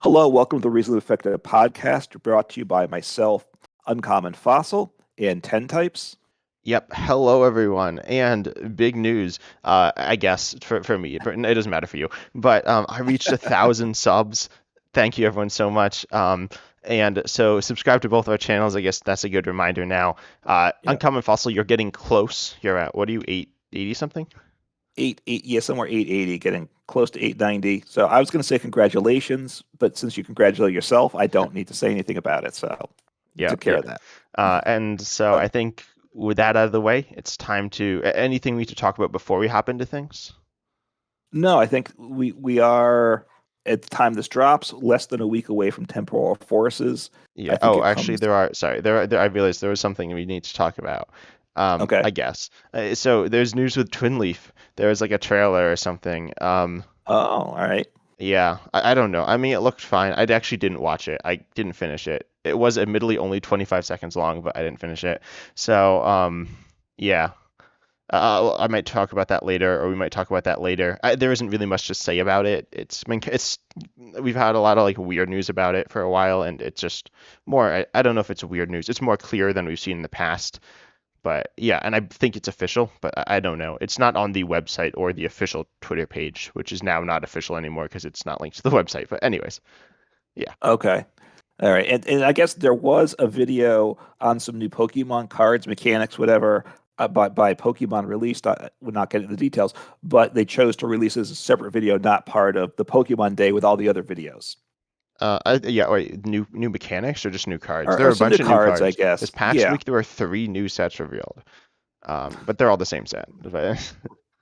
Hello, welcome to the Reasonably Effective podcast brought to you by myself, Uncommon Fossil, and 10 Types. Yep. Hello, everyone. And big news, I guess, for me. It doesn't matter for you. But I reached 1,000 subs. Thank you, everyone, so much. And so subscribe to both our channels. I guess that's a good reminder now. Yeah, Uncommon Fossil, you're getting close. You're at, what are you, 880 something? yeah, somewhere 880, getting close to 890. So I was going to say congratulations, but since you congratulate yourself, I don't need to say anything about it. So you Yep, took care yep. of that. And so Uh, I think with that out of the way, it's time to anything we need to talk about before we hop into things? no, I think we are, at the time this drops, less than a week away from Temporal Forces. Yeah. I think Oh, it actually, comes. there are. Sorry, I realized there was something we need to talk about. Okay. I guess. So there's news with Twin Leaf. There was like a trailer or something. Oh, all right. Yeah. I don't know. I mean, it looked fine. I actually didn't watch it. I didn't finish it. It was admittedly only 25 seconds long, but I didn't finish it. So, yeah. I might talk about that later, or we might talk about that later. There isn't really much to say about it. We've had a lot of like weird news about it for a while, and it's just more. I don't know if it's weird news. It's more clear than we've seen in the past. But yeah, and I think it's official, but I don't know. It's not on the website or the official Twitter page, which is now not official anymore because it's not linked to the website. But anyways, yeah. Okay. All right, and I guess there was a video on some new Pokemon cards, mechanics, whatever, by Pokemon released. I would not get into the details, but they chose to release as a separate video, not part of the Pokemon Day with all the other videos. Yeah. Wait, new mechanics or just new cards? There Or are a some new bunch of new cards, I cards. This guess. past Yeah, week there were three new sets revealed. But they're all the same set.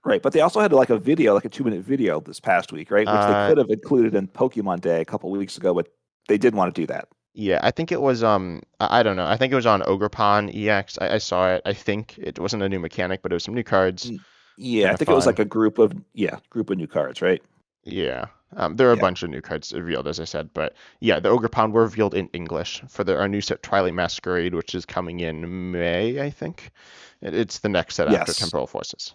right. But they also had like a video, like a 2 minute video this past week, right? Which they Uh, could have included in Pokemon Day a couple of weeks ago, but they didn't want to do that. yeah, I think it was I don't know. I think it was on Ogrepon EX. I saw it. I think it wasn't a new mechanic, but it was some new cards. Yeah, Kind I of think it was like fun. a group of new cards, right? Yeah. There are a Yeah. bunch of new cards revealed, as I said, but yeah, the Ogrepon were revealed in English for our new set Twilight Masquerade, which is coming in May, I think. It's the next set after Yes. Temporal Forces.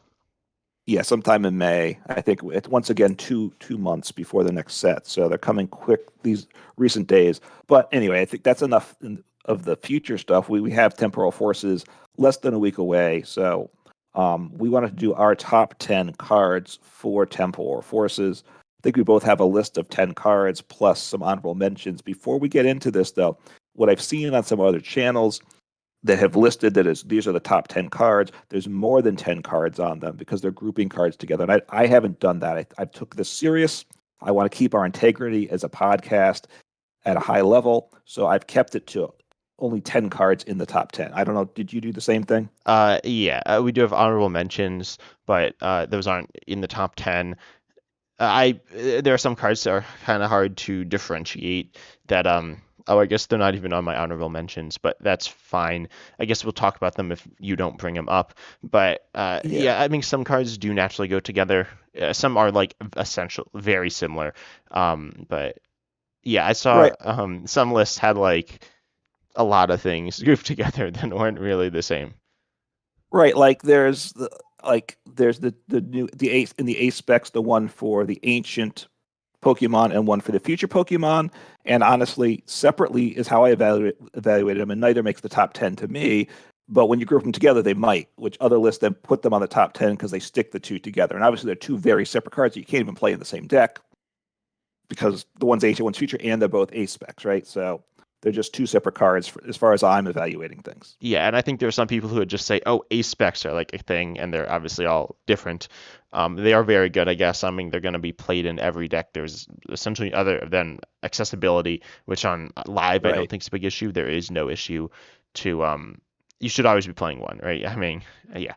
Yeah, sometime in May. I think it's once again two months before the next set, so they're coming quick these recent days. But anyway, I think that's enough of the future stuff. We have Temporal Forces less than a week away, so we wanted to do our top 10 cards for Temporal Forces. I think we both have a list of 10 cards plus some honorable mentions. Before we get into this, though, what I've seen on some other channels that have listed that as these are the top 10 cards. There's more than 10 cards on them because they're grouping cards together. And I haven't done that. I took this serious. I want to keep our integrity as a podcast at a high level. So I've kept it to only 10 cards in the top 10. I don't know. Did you do the same thing? Yeah, we do have honorable mentions, but those aren't in the top 10. There are some cards that are kind of hard to differentiate that I guess they're not even on my honorable mentions, but that's fine. I guess we'll talk about them if you don't bring them up. But Yeah. yeah, I mean some cards do naturally go together. Some are like essential, very similar. But yeah, I saw Right. some lists had like a lot of things grouped together that weren't really the same. Right. There's the new the ace in the ace specs, the one for the ancient Pokemon and one for the future Pokemon. And honestly, separately is how I evaluated them, and neither makes the top 10 to me. But when you group them together, they might, which other lists then put them on the top 10 because they stick the two together. And obviously, they're two very separate cards that you can't even play in the same deck because the one's ancient, one's future, and they're both ace specs, right? So they're just two separate cards as far as I'm evaluating things. Yeah, and I think there are some people who would just say, "Oh, ace specs are like a thing," and they're obviously all different. They are very good, I guess. I mean, they're going to be played in every deck. There's essentially other than accessibility, which on live I don't Right. think is a big issue. There is no issue to you should always be playing one, right? I mean, yeah,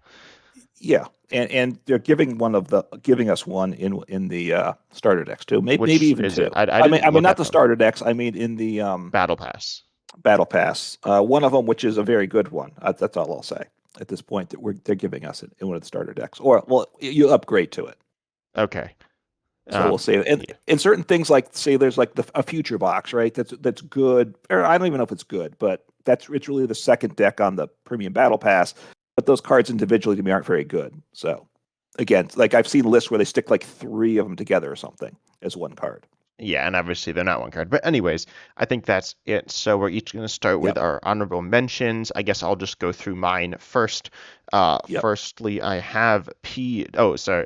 Yeah, and they're giving us one in the starter decks too. Maybe which even is it? two. I I didn't mean look not at the them. starter decks. I mean in the Battle Pass. battle pass. One of them, which is a very good one. That's all I'll say at this point that they're giving us it in one of the starter decks. Or well, you upgrade to it. Okay. So we'll say, Yeah. and certain things like say there's like a future box, right? That's good. Or I don't even know if it's good, but it's really the second deck on the premium battle pass. But those cards individually to me aren't very good. So again, like I've seen lists where they stick like three of them together or something as one card. Yeah, and obviously they're not one card. But anyways, I think that's it. So we're each going to start with Yep. our honorable mentions. I guess I'll just go through mine first. Yep. Firstly, I have P. Oh, sorry.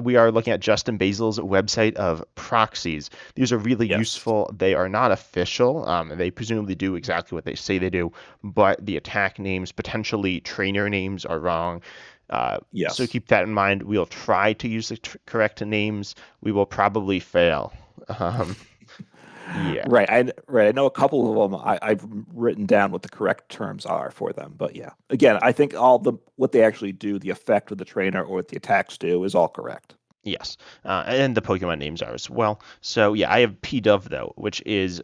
We are looking at Justin Basil's website of proxies. These are really Yes. useful. They are not official. They presumably do exactly what they say they do, but the attack names, potentially trainer names, are wrong. So Yes. keep that in mind. We'll try to use the correct names. We will probably fail. Um, yeah. Right. I know a couple of them. I've written down what the correct terms are for them. But yeah, again, I think all the what they actually do, the effect of the trainer or what the attacks do, is all correct. Yes, and the Pokemon names are as well. So yeah, I have P-Dove though, which is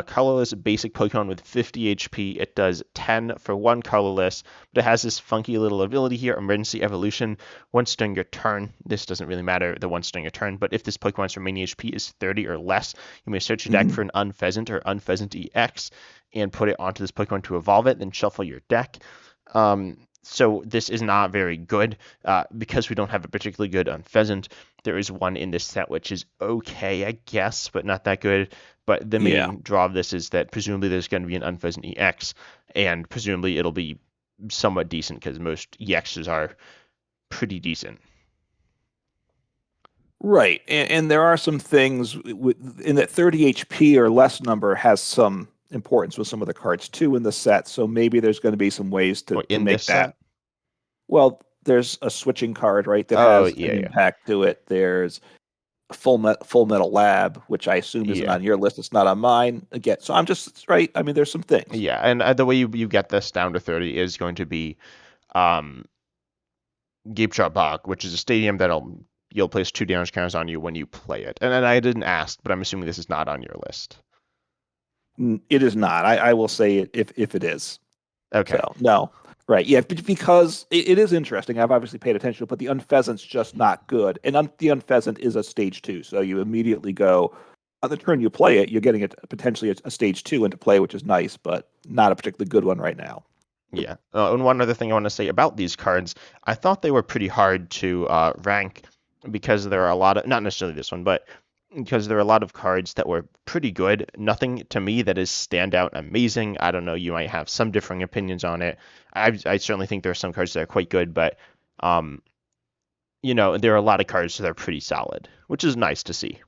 colorless basic Pokemon with 50 HP. It does 10 for one colorless, but it has this funky little ability here, Emergency Evolution. Once during your turn, this doesn't really matter the once during your turn, but if this Pokemon's remaining HP is 30 or less, you may search your deck for Hmm. an Unpheasant or Unpheasant EX and put it onto this Pokemon to evolve it, then shuffle your deck. So this is not very good because we don't have a particularly good Unpheasant. There is one in this set which is okay, I guess, but not that good. But the Yeah. main draw of this is that presumably there's going to be an Unpheasant EX, and presumably it'll be somewhat decent because most EXs are pretty decent. Right. And there are some things in that 30 HP or less number has some importance with some of the cards too in the set. So maybe there's going to be some ways Or to in this make set? that. Well, there's a switching card, right, that Oh, has yeah, an yeah. impact to it. There's Full Metal Lab, which I assume isn't Yeah. on your list. It's not on mine. Again, so I'm just right. I mean, there's some things. Yeah, and the way you get this down to 30 is going to be um, Gape Shot Bog, which is a stadium that'll you'll place 2 damage counters on you when you play it. And I didn't ask, but I'm assuming this is not on your list. It is not. I will say it if it is. Okay. So no, right? Yeah, because it is interesting. I've obviously paid attention, but the unpheasant's just not good, and the unpheasant is a stage two. So you immediately go on the turn you play it, you're getting it potentially a stage two into play, which is nice, but not a particularly good one right now. Yeah. And one other thing I want to say about these cards, I thought they were pretty hard to rank because there are a lot of, not necessarily this one, but because there are a lot of cards that were pretty good. Nothing to me that is standout amazing. I don't know. You might have some differing opinions on it. I certainly think there are some cards that are quite good, but um, there are a lot of cards that are pretty solid, which is nice to see.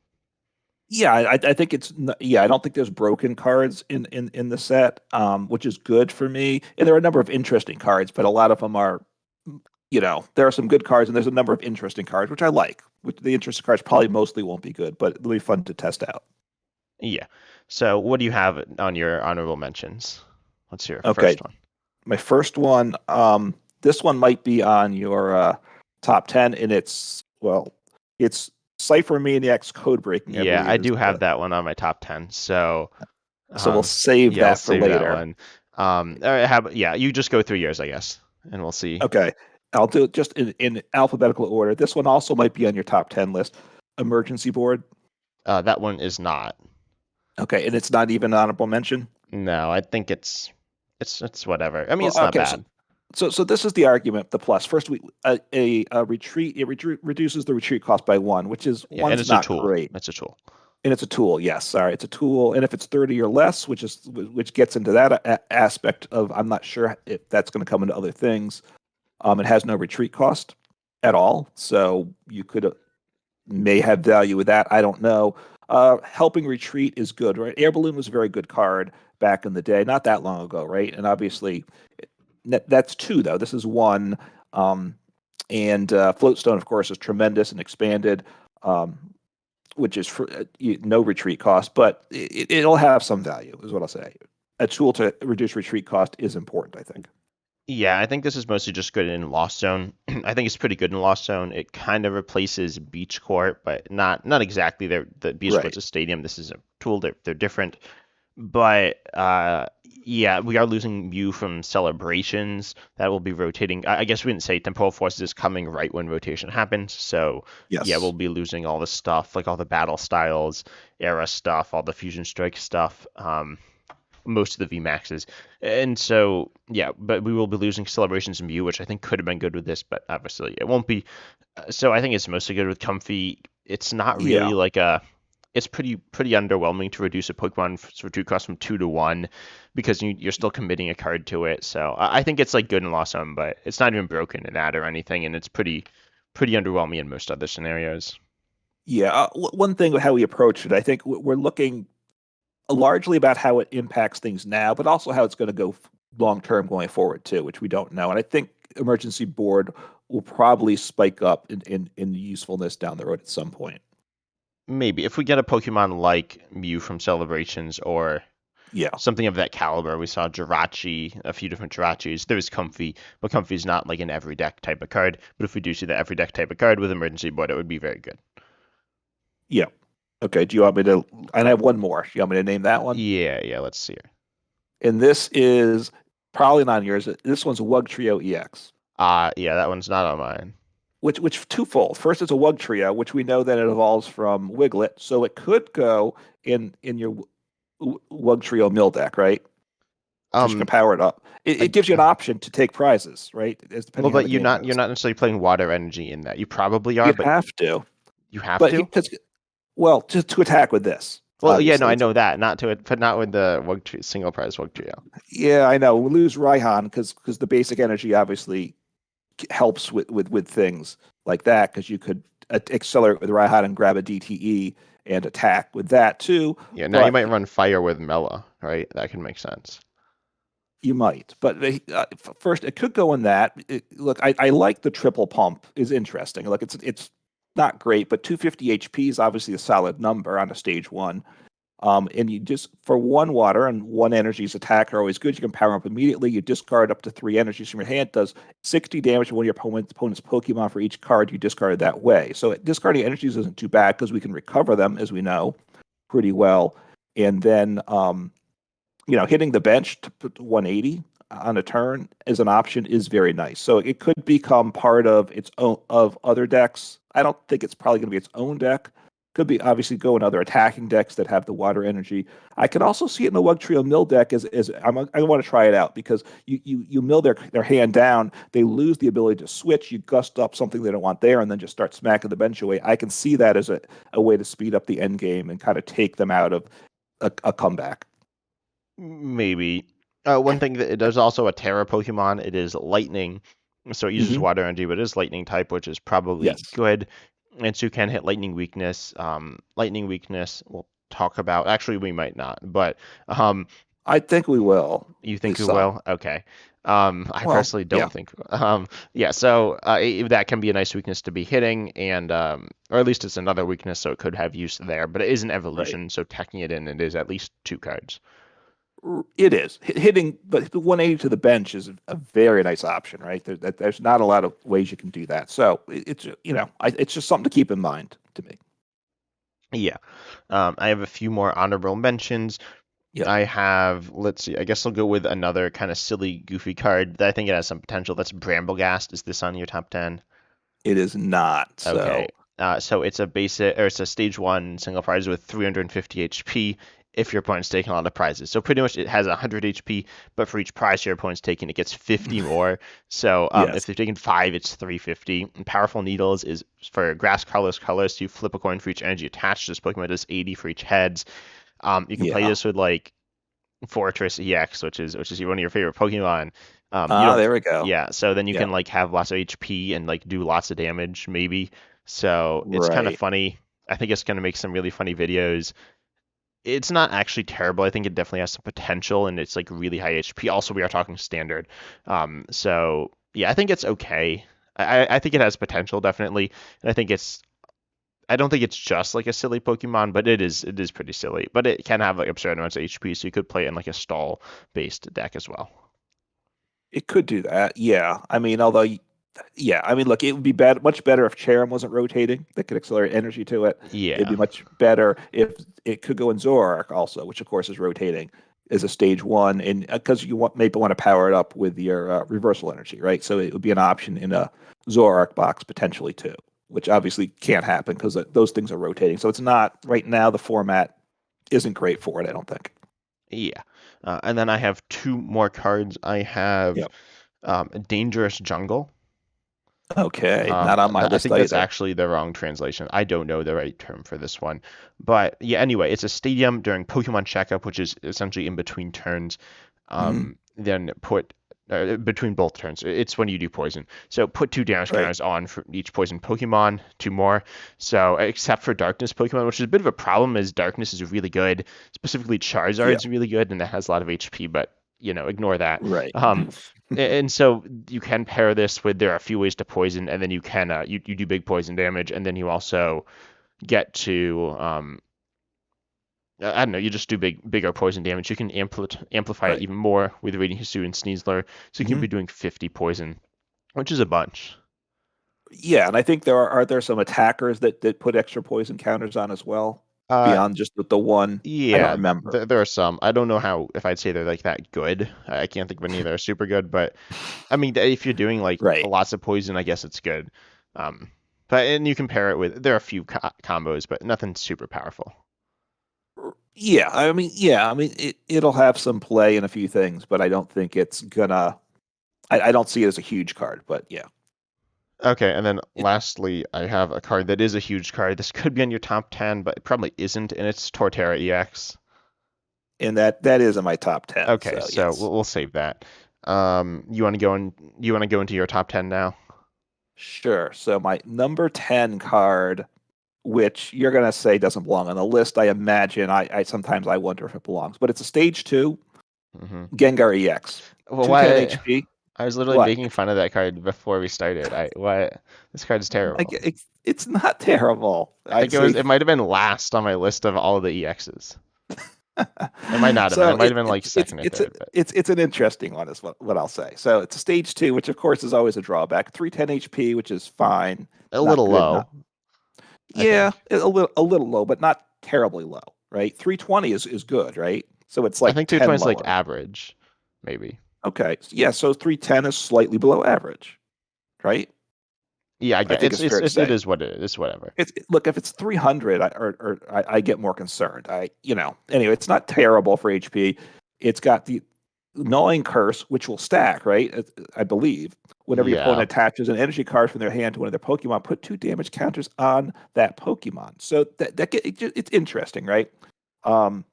Yeah, I think yeah. I don't think there's broken cards in the set, which is good for me. And there are a number of interesting cards, but a lot of them are, there are some good cards, and there's a number of interesting cards, which I like. Which the interesting cards probably mostly won't be good, but it'll be fun to test out. Yeah. So what do you have on your honorable mentions? Let's hear Okay, first one. my first one. This one might be on your top 10, and it's Cypher Maniac's Code Breaking, I Yeah, I believe is do have the. that one on my top 10. So, So we'll um, save yeah, I'll that for save that later. one. All right, yeah, you just go through yours, I guess, and we'll see. Okay. I'll do it just in alphabetical order. This one also might be on your top 10 list. Emergency board. That one is not. Okay. And it's not even an honorable mention. No, I think it's whatever. I mean, Well, it's not okay. So, bad. so this is the argument, the plus. First, a retreat, reduces the retreat cost by one, which is Yeah, and one's it's a not tool. great. It's a tool. And it's a tool. Yes. Sorry. It's a tool. And if it's 30 or less, which gets into that aspect of, I'm not sure if that's going to come into other things. It has no retreat cost at all. So you could may have value with that. I don't know. Helping retreat is good, right? Air balloon was a very good card back in the day, not that long ago, right? And obviously, that's two though. This is one. Um, and floatstone, of course, is tremendous and expanded, um, which is for no retreat cost, but it'll have some value, is what I'll say. A tool to reduce retreat cost is important, I think. Yeah, I think this is mostly just good in Lost Zone. I think it's pretty good in Lost Zone. It kind of replaces Beach Court, but not exactly. The Beach Right. Court's a stadium. This is a tool. They're different. But yeah, we are losing Mew from Celebrations. That will be rotating. I guess we didn't say Temporal Forces is coming right when rotation happens. So yeah, we'll Yes. be losing all the stuff, like all the battle styles, era stuff, all the Fusion Strike stuff. Most of the VMAXs. And so, yeah, but we will be losing Celebrations and Mew, which I think could have been good with this, but obviously it won't be. So I think it's mostly good with Comfy. It's not really Yeah. like a it's pretty underwhelming to reduce a Pokemon for two cost from 2 to 1 because you're still committing a card to it. So I think it's like good and awesome, but it's not even broken in that or anything, and it's pretty underwhelming in most other scenarios. Yeah, one thing with how we approach it, I think we're looking largely about how it impacts things now, but also how it's going to go long term going forward too, which we don't know. And I think emergency board will probably spike up in usefulness down the road at some point. Maybe if we get a Pokemon like Mew from Celebrations or Yeah, something of that caliber. We saw Jirachi, a few different Jirachis. There was Comfy, but Comfy's not like an every deck type of card. But if we do see the every deck type of card with Emergency Board, it would be very good. yeah. Okay. Do you want me to? And I have one more. Do you want me to name that one? Yeah, let's see here. And this is probably not yours. This one's Wug Trio EX, Yeah, that one's not on mine. which twofold. First, it's a Wug Trio, which we know that it evolves from Wiglet, so it could go in your Wug Trio mill deck, right? Because you can Um, power it up. It I, gives you an option to take prizes, right? It's well, depending on how but the you're game not you're goes. not necessarily playing Water Energy in that. You probably are, You but have to, you have but to. because well, to attack with this, Well, yeah, no, obviously. I know that. Not to it, but not with the single prize Wug Trio. Yeah, I know. We lose Raihan because the basic energy obviously helps with things like that because you could accelerate with Raihan and grab a DTE and attack with that too. Yeah, now you But might run Fire with Mela, right? That can make sense. you might. But first, it could go in that. Look, I like the triple pump is interesting. Look, it's not great, but 250 HP is obviously a solid number on a stage one. And you just for one water and one energy's attack are always good. You can power up immediately. You discard up to 3 energies from your hand. It does 60 damage to one of your opponent's Pokemon for each card you discarded that way. So discarding energies isn't too bad because we can recover them, as we know, pretty well. And then hitting the bench to put 180 on a turn as an option is very nice. So it could become part of its own of other decks. I don't think it's probably going to be its own deck. Could be obviously go in other attacking decks that have the water energy. I could also see it in the Wug Trio mill deck as I want to try it out because you mill their hand down, they lose the ability to switch. You gust up something they don't want there, and then just start smacking the bench away. I can see that as a way to speed up the end game and kind of take them out of a comeback. Maybe. One thing that there's also a Terra Pokemon. It is Lightning, so it uses Hmm. Water Energy, but it is Lightning type, which is probably Yes. good. And so you can hit Lightning Weakness. Lightning Weakness we'll talk about. Actually, we might not, but I think we will, you at think least you some. will? Okay. I Well, personally yeah, don't think. Yeah. So that can be a nice weakness to be hitting, and or at least it's another weakness, so it could have use there. But it is an right. evolution, so tacking it in, it is at least 2 cards. It is hitting, but the 180 to the bench is a very nice option, right? There's not a lot of ways you can do that. So it's it's just something to keep in mind to me. Yeah. I have a few more honorable mentions. Yep, I have, let's see, I guess I'll go with another kind of silly, goofy card that I think it has some potential. That's Bramblegast. Is this on your top 10? it is not. Okay. So So it's a basic, or it's a stage one single prize with 350 HP if your opponent's taking a lot of prizes. So pretty much it has 100 HP, but for each prize your opponent's taking, it gets 50 more. So if yes, they're taking 5, it's 350. And Powerful Needles is for grass colors. So you flip a coin for each energy attached. This Pokemon does 80 for each heads. You can play yeah. this with like Fortress EX, which is one of your favorite Pokemon. You don't, There we go. yeah. So then you Yeah, can like have lots of HP and like do lots of damage, maybe. So it's kind of right. funny. I think it's gonna make some really funny videos. It's not actually terrible. I think it definitely has some potential, and it's like really high HP. Also, we are talking standard. So yeah, I think it's okay. I think it has potential definitely, and I think it's I don't think it's just like a silly Pokemon, but it is pretty silly. But it can have like absurd amounts of HP, so you could play it in like a stall based deck as well. It could do that. Yeah. I mean, although, yeah, I mean, look, it would be much better if Cherim wasn't rotating. That could accelerate energy to it. It'd be Yeah. much better if it could go in Zoroark also, which of course is rotating as a stage one, and because you maybe want to power it up with your reversal energy, right? So it would be an option in a Zoroark box potentially too, which obviously can't happen because those things are rotating. So it's not right now. The format isn't great for it. I don't think. Yeah. And then I have two more cards. I have Yep. Dangerous Jungle. Okay, not on my I list think that's either. actually the wrong translation. I don't know the right term for this one. But yeah, anyway, it's a stadium during Pokemon Checkup, which is essentially in between turns. Hmm. Then put between both turns. It's when you do poison. So put two damage Right. counters on for each poison Pokemon, two more. So except for Darkness Pokemon, which is a bit of a problem, as Darkness is really good. Specifically, Yeah. Charizard's really good, and it has a lot of HP, but ignore that. Right. And so you can pair this with there are a few ways to poison, and then you can you do big poison damage, and then you also get to I don't know, you just do bigger poison damage. You can amplify it Right. even more with Radiant History and Sneasler, so you can Hmm. be doing 50 poison, which is a bunch. Yeah, and I think are there some attackers that put extra poison counters on as well Uh, beyond just the one. I don't yeah, remember. there are some. I don't know how if I'd say they're like that good. I can't think of any that are super good, but I mean, if you're doing like Right. lots of poison, I guess it's good. Um, but and you compare it with there are a few combos, but nothing super powerful. Yeah, I mean, it'll have some play in a few things, but I don't think it's gonna. I don't see it as a huge card, but yeah, Okay, and then it, lastly, I have a card that is a huge card. This could be on your top 10, but it probably isn't, and it's Torterra EX. and that is in my top 10. Okay, So so yes, we'll save that. You want to go into your top 10 now? sure. So my number 10 card, which you're gonna say doesn't belong on the list, I imagine. I sometimes I wonder if it belongs, but it's a stage two Hmm. Gengar EX, Well, 210 why? HP. I was literally What? making fun of that card before we started. What? This card is terrible. It's not terrible. I I think see. it might have been last on my list of all the EXs. It might not have been. It So might have been like second or it's third, but it's an interesting one is what I'll say. So it's a stage two, which of course is always a drawback. 310 HP, which is fine, a not little good, not low, I yeah, think. a little low, but not terribly low, right? 320 is good, right? So it's I like think 220 10 is like lower. average, maybe. Okay, yeah, so 310 is slightly below average, right? Yeah, I I get think it's fair to it say. is what it is. It's whatever. Look, if it's 300, I get more concerned. Anyway, it's not terrible for HP. It's got the gnawing curse, which will stack, right? I believe. Whenever your Yeah. opponent attaches an energy card from their hand to one of their Pokemon, put two damage counters on that Pokemon. So it's interesting, right? Um,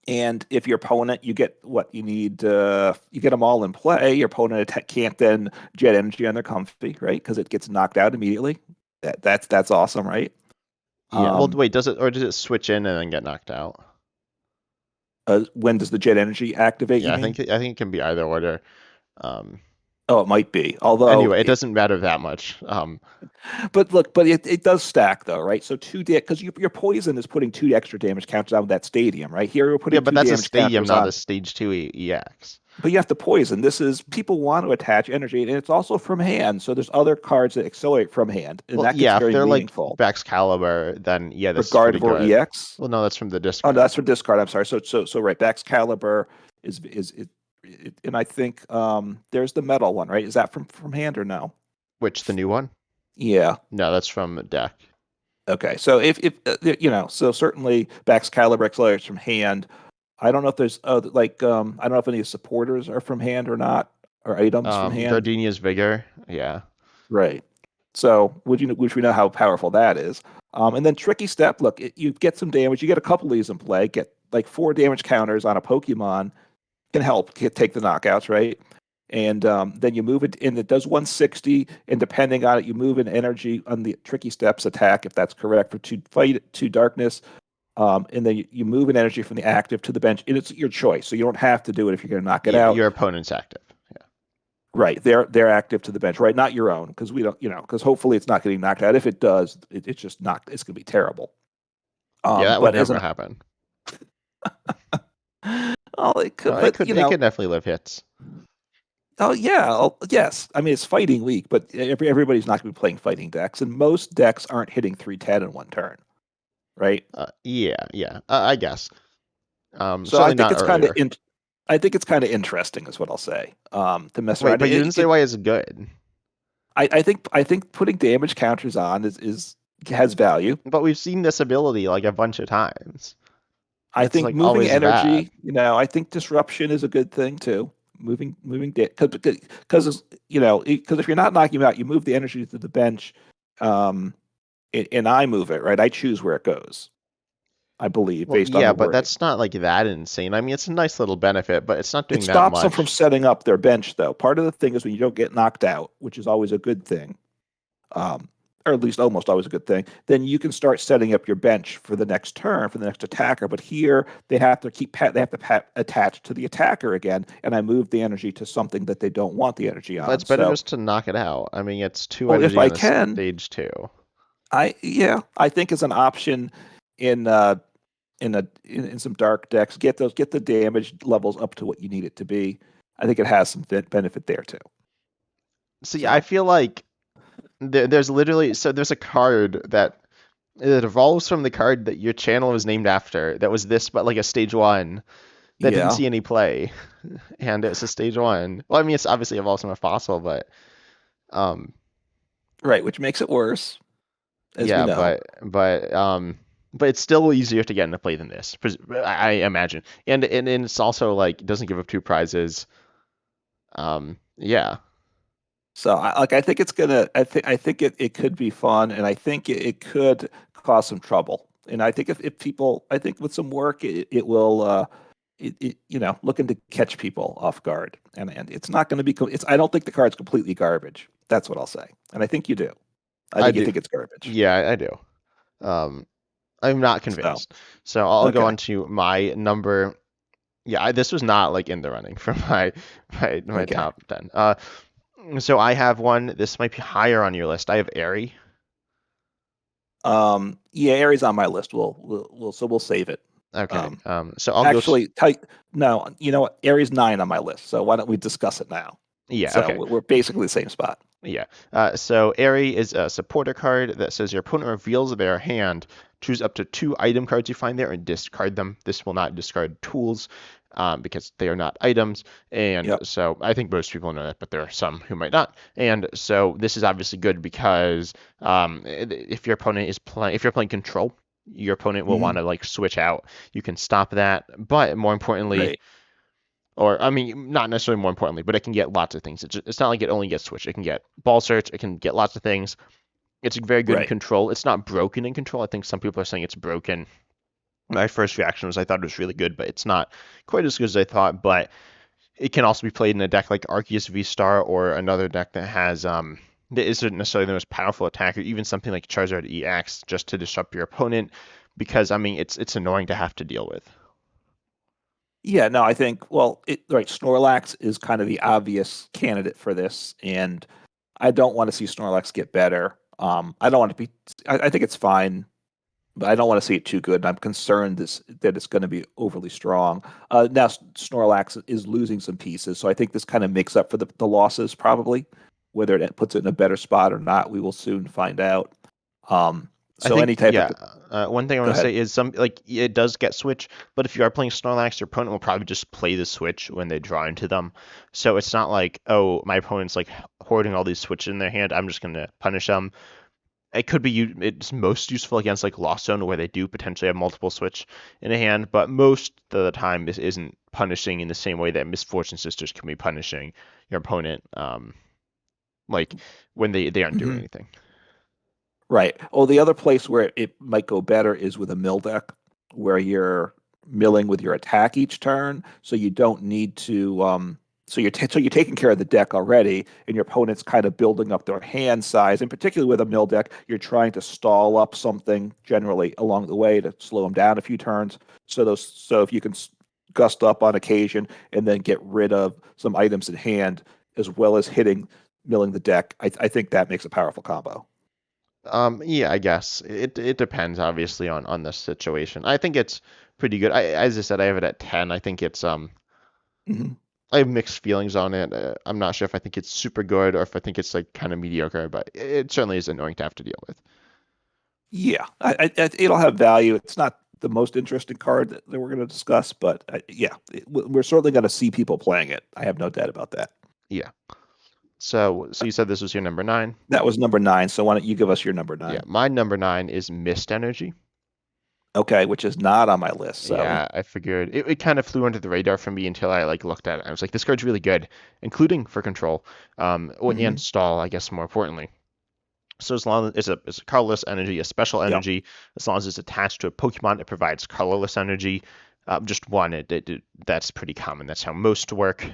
and if your opponent, you get what you need, you get them all in play. Your opponent can't then jet energy on their comfy, right? Because it gets knocked out immediately. That's awesome, right? Yeah. Well, Um, wait, does it switch in and then get knocked out? when does the jet energy activate? You Yeah, mean? I think it can be either order. Um, Oh, it might be. Although Anyway, it doesn't matter that much. But look, but it does stack though, right? So because your poison is putting two extra damage counters on that stadium, right? Here we're Yeah, putting but two that's a damage stadium, counters not a on, stage two EX. but you have to poison. This is people want to attach energy, and it's also from hand. So there's other cards that accelerate from hand, and Well, that gets yeah, if very they're like meaningful. Caliber, then yeah, For this is pretty Gardevoir good. EX. Well, no, that's from the Oh, no, discard. that's for discard. I'm sorry. So right, Caliber and I think there's the metal one, right? Is that from hand or no? Which, the new one? Yeah. No, that's from the deck. Okay. So if so certainly Caliber accelerates from hand. I don't know if there's I don't know if any supporters are from hand or not, or items from hand. Gardenia's Vigor. Yeah. Right. So which we know how powerful that is. And then tricky step. Look, you get some damage. You get a couple of these in play. Get like four damage counters on a Pokemon can help take the knockouts, right? And then you move it, and it does 160. And depending on it, you move an energy on the tricky steps attack, if that's correct, for two fight, two darkness. And then you move an energy from the active to the bench, and it's your choice. So you don't have to do it if you're going to knock it Yeah, out. your opponent's active. Yeah. Right, they're active to the bench, right? Not your own, because we don't, because hopefully it's not getting knocked out. If it does, it's just not. It's going to be terrible. Yeah, that would But as never an happen. oh, it No, could, but it could definitely live hits. oh yeah, yes. I mean, it's fighting week, but everybody's not going to be playing fighting decks, and most decks aren't hitting 310 in one turn, right? Yeah, I guess. So I Certainly think not it's kind of earlier. I think it's kind of interesting, is what I'll say. To mess Wait, around. but you didn't say why it's good. I think putting damage counters on is has value. But we've seen this ability like a bunch of times. I It's think like moving always bad. energy, I think disruption is a good thing too. moving because because if you're not knocking him out, you move the energy to the bench, um, and I move it, right? I choose where it goes, I believe, Well, based on yeah, the but wording. that's not like that insane. I mean, it's a nice little benefit, but it's not It doing that stops them from much. setting up their bench, though. Part of the thing is when you don't get knocked out, which is always a good thing, um, or at least almost always a good thing, then you can start setting up your bench for the next turn for the next attacker. But here they have to they have to attach to the attacker again, and I move the energy to something that they don't want the energy But it's on. better So, just to knock it out. I mean, it's two well, if energy I on the can, stage too. I think as an option in in some dark decks, get the damage levels up to what you need it to be. I think it has some benefit there too. See, I So feel like there's literally there's a card that it evolves from the card that your channel was named after. That was this, but like a stage one that didn't yeah, see any play, and it's a stage one. Well, I mean, it's obviously evolves from a fossil, but um, right, which makes it worse, as we yeah, know. but it's still easier to get into play than this, I imagine. And it's also like it doesn't give up two prizes. Yeah, So I think it's gonna. I think it could be fun, and I think it could cause some trouble. And I think if people, I think with some work, it will. Looking to catch people off guard, and it's not going to be. It's. I don't think the card's completely garbage. That's what I'll say, and I think you do. I I think you do. think it's garbage. Yeah, I do. Um, I'm not So convinced. So I'll go okay, on to my number. Yeah, this was not like in the running for my okay. top 10. So I have one. This might be higher on your list. I have Airy. Yeah, Aries on my list. So we'll save it. Okay. Um, So I'll go. actually, no, you know what? Aries 9 on my list. So why don't we discuss it now? Yeah. So Okay. we're basically the same spot. Yeah. So Airy is a supporter card that says your opponent reveals their hand. Choose up to two item cards you find there and discard them. This will not discard tools because they are not items. And Yep. so I think most people know that, but there are some who might not. And so this is obviously good because if your opponent is playing, if you're playing control, your opponent will Hmm. want to like switch out. You can stop that. But more importantly, Right. or I mean, not necessarily more importantly, but it can get lots of things. It's not like it only gets switch. It can get ball search. It can get lots of things. It's very good in Right. control. It's not broken in control. I think some people are saying it's broken. My first reaction was I thought it was really good, but it's not quite as good as I thought. But it can also be played in a deck like Arceus V Star or another deck that has that isn't necessarily the most powerful attacker, even something like Charizard EX, just to disrupt your opponent. Because I mean, it's annoying to have to deal with. Yeah. No, I think. Well, right. Snorlax is kind of the obvious candidate for this, and I don't want to see Snorlax get better. I don't want to be. I think it's fine, but I don't want to see it too good. I'm concerned that it's going to be overly strong. Now Snorlax is losing some pieces, so I think this kind of makes up for the losses probably. Whether it puts it in a better spot or not, we will soon find out. Um, I so any think, type of yeah. One thing I go want to ahead. say is some like it does get switch, but if you are playing Snorlax, your opponent will probably just play the switch when they draw into them. So it's not like, oh, my opponent's like hoarding all these switches in their hand. I'm just gonna punish them. It could be it's most useful against like Lost Zone where they do potentially have multiple switch in a hand, but most of the time this isn't punishing in the same way that Misfortune Sisters can be punishing your opponent, like when they aren't doing Mhm. anything. Right. Oh, the other place where it might go better is with a mill deck, where you're milling with your attack each turn, so you don't need to. So you're taking care of the deck already, and your opponent's kind of building up their hand size. And particularly with a mill deck, you're trying to stall up something generally along the way to slow them down a few turns. So if you can gust up on occasion and then get rid of some items in hand, as well as hitting milling the deck, I think that makes a powerful combo. Yeah, I guess it depends obviously on the situation. I think it's pretty good. As I said, I have it at 10. I think it's Mhm. I have mixed feelings on it. I'm not sure if I think it's super good or if I think it's like kind of mediocre, but it certainly is annoying to have to deal with. Yeah, it'll have value. It's not the most interesting card that we're going to discuss, but yeah, we're certainly going to see people playing it. I have no doubt about that. Yeah. So you said this was your number nine? That was number 9. So why don't you give us your number Yeah, 9? my number nine is Mist Energy. Okay, which is not on my list. So, Yeah, I figured it kind of flew under the radar for me until I like looked at it. I was like, this card's really good, including for control, and hmm stall, I guess more importantly. So as long as it's a colorless energy, a special yep. energy, as long as it's attached to a Pokemon, it provides colorless energy. Just one, that's pretty common. That's how most work.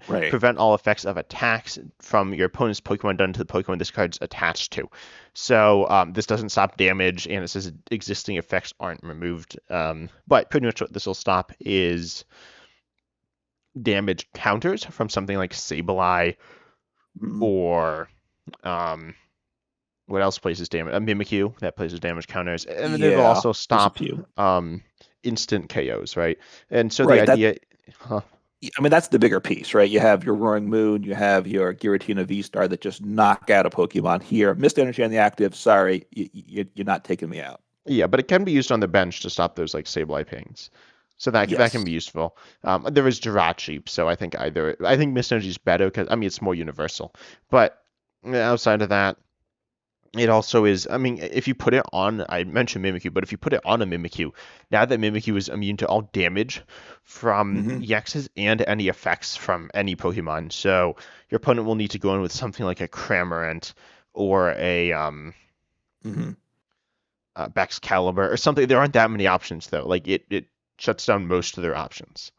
Right. Prevent all effects of attacks from your opponent's Pokemon done to the Pokemon this card's attached to. So this doesn't stop damage, and it says existing effects aren't removed. But pretty much what this will stop is damage counters from something like Sableye Mhm. or um, what else places damage? A Mimikyu that places damage counters, and then it'll Yeah, also there's a stop few. instant KOs, right? And so the Right. That idea, huh, I mean, that's the bigger piece, right? You have your Roaring Moon, you have your Giratina V-Star that just knock out a Pokemon here. Missed Energy on the active. Sorry, you're not taking me out. yeah, but it can be used on the bench to stop those like Sableye pings. So that can Yes. be useful. There is Jirachi, so I think Mist Energy is better because I mean it's more universal. But outside of that, it also is, I mean, if you put it on, I mentioned Mimikyu, but if you put it on a Mimikyu, now that Mimikyu is immune to all damage from hmm EXs and any effects from any Pokemon, so your opponent will need to go in with something like a Cramorant or hmm Baxcalibur or something. There aren't that many options though. Like it shuts down most of their options.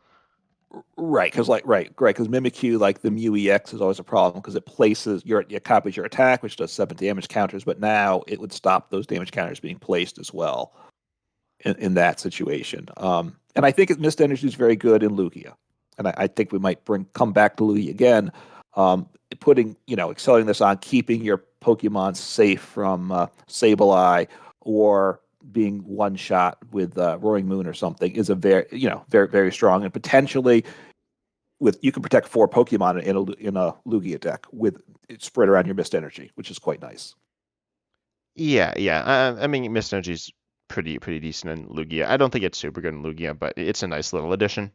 Right, because right, because Mimikyu, like the Mew EX, is always a problem because it places your copies your attack, which does 7 damage counters, but now it would stop those damage counters being placed as well in that situation. And I think Mist Energy is very good in Lugia, and I think we might come back to Lugia again, putting accelerating this on, keeping your Pokemon safe from Sableye or being one shot with Roaring Moon or something is a very strong and potentially with you can protect 4 Pokemon in a Lugia deck with it spread around your Mist Energy, which is quite nice. Yeah, yeah. I mean, Mist Energy's pretty decent in Lugia. I don't think it's super good in Lugia, but it's a nice little addition.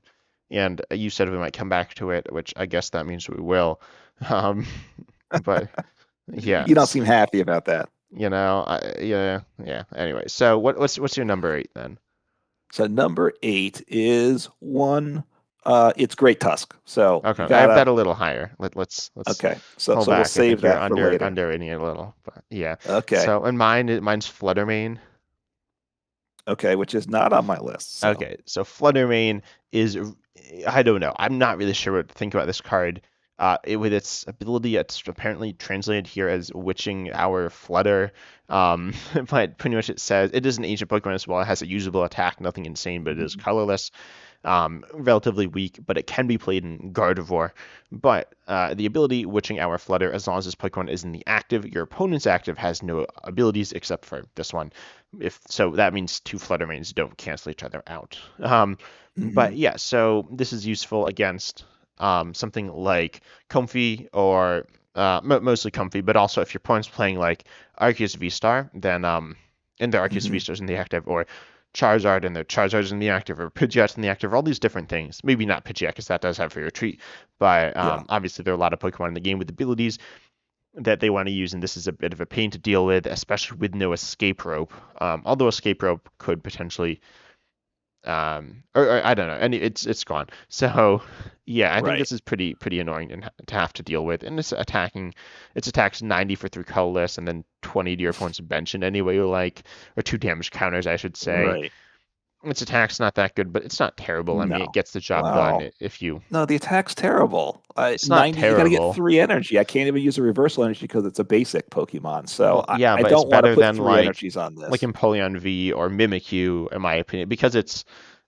And you said we might come back to it, which I guess that means we will. Um, but yeah, You don't seem happy about that. yeah. Anyway, so what's your number 8 then? So number 8 is one. It's Great Tusk. So Okay, you I have that gotta. a little higher. Let's Okay. So pull so we'll back. I save think you're that for later. underrating it a little, but yeah. Okay. So and mine's Fluttermane. Okay, which is not on my list. So. Okay, so Fluttermane is, I don't know. I'm not really sure what to think about this card. With its ability, it's apparently translated here as Witching Hour Flutter. But pretty much it says it is an ancient Pokemon as well. It has a usable attack, nothing insane, but it is Mhm. colorless. Relatively weak, but it can be played in Gardevoir. But the ability Witching Hour Flutter, as long as this Pokemon is in the active, your opponent's active has no abilities except for this one. If so, that means two Fluttermanes don't cancel each other out. But Mhm. yeah, so this is useful against something like Comfy or mostly Comfy, but also if your opponent's playing like Arceus V-Star, then and the Arceus Mhm. V-Star's in the active, or Charizard and the Charizard's in the active, or Pidgeot's in the active, all these different things. Maybe not Pidgeot, because that does have free retreat, but Yeah. obviously there are a lot of Pokemon in the game with abilities that they want to use, and this is a bit of a pain to deal with, especially with no escape rope. Although escape rope could potentially, or I don't know, and it's gone. So yeah, I think Right. this is pretty annoying to have to deal with. And its attacks 90 for 3 colorless, and then 20 to your opponent's bench in any way you like, or 2 damage counters, I should say. Right. Its attack's not that good, but it's not terrible. I mean, it No. gets the job done Wow. if you. No, the attack's terrible. It's not 90, you got to get terrible. 3 energy. I can't even use a reversal energy because it's a basic Pokemon. So Well, yeah, I but it's don't want to better put than 3 energies on like this. Empoleon V or Mimikyu, in my opinion, because it's.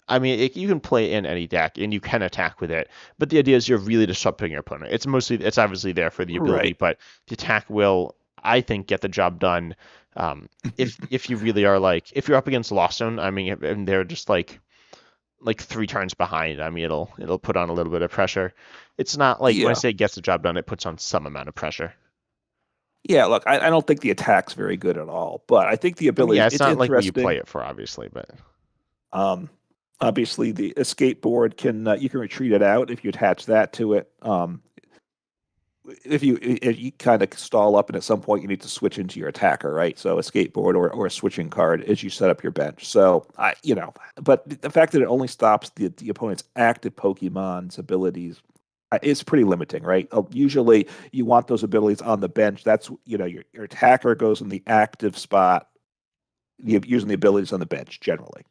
I mean, you can play in any deck and you can attack with it, but the idea is you're really disrupting your opponent. It's obviously there for the ability, Right. but the attack will, I think, get the job done. Um, if you really are like if you're up against Lost Zone, I mean, and they're just like 3 turns behind. I mean, it'll put on a little bit of pressure. It's not like when I Yeah. say it gets the job done, it puts on some amount of pressure. Yeah, look, I don't think the attack's very good at all, but I think the I mean, yeah, ability it's it's not like what you play interesting. it for, obviously, but Um, Obviously, the escape board can you can retreat it out if you attach that to it. if you kind of stall up and at some point you need to switch into your attacker, right? So a skateboard or a switching card as you set up your bench. So but the fact that it only stops the opponent's active Pokemon's abilities is pretty limiting, right? Usually you want those abilities on the bench. That's your attacker goes in the active spot, using the abilities on the bench generally.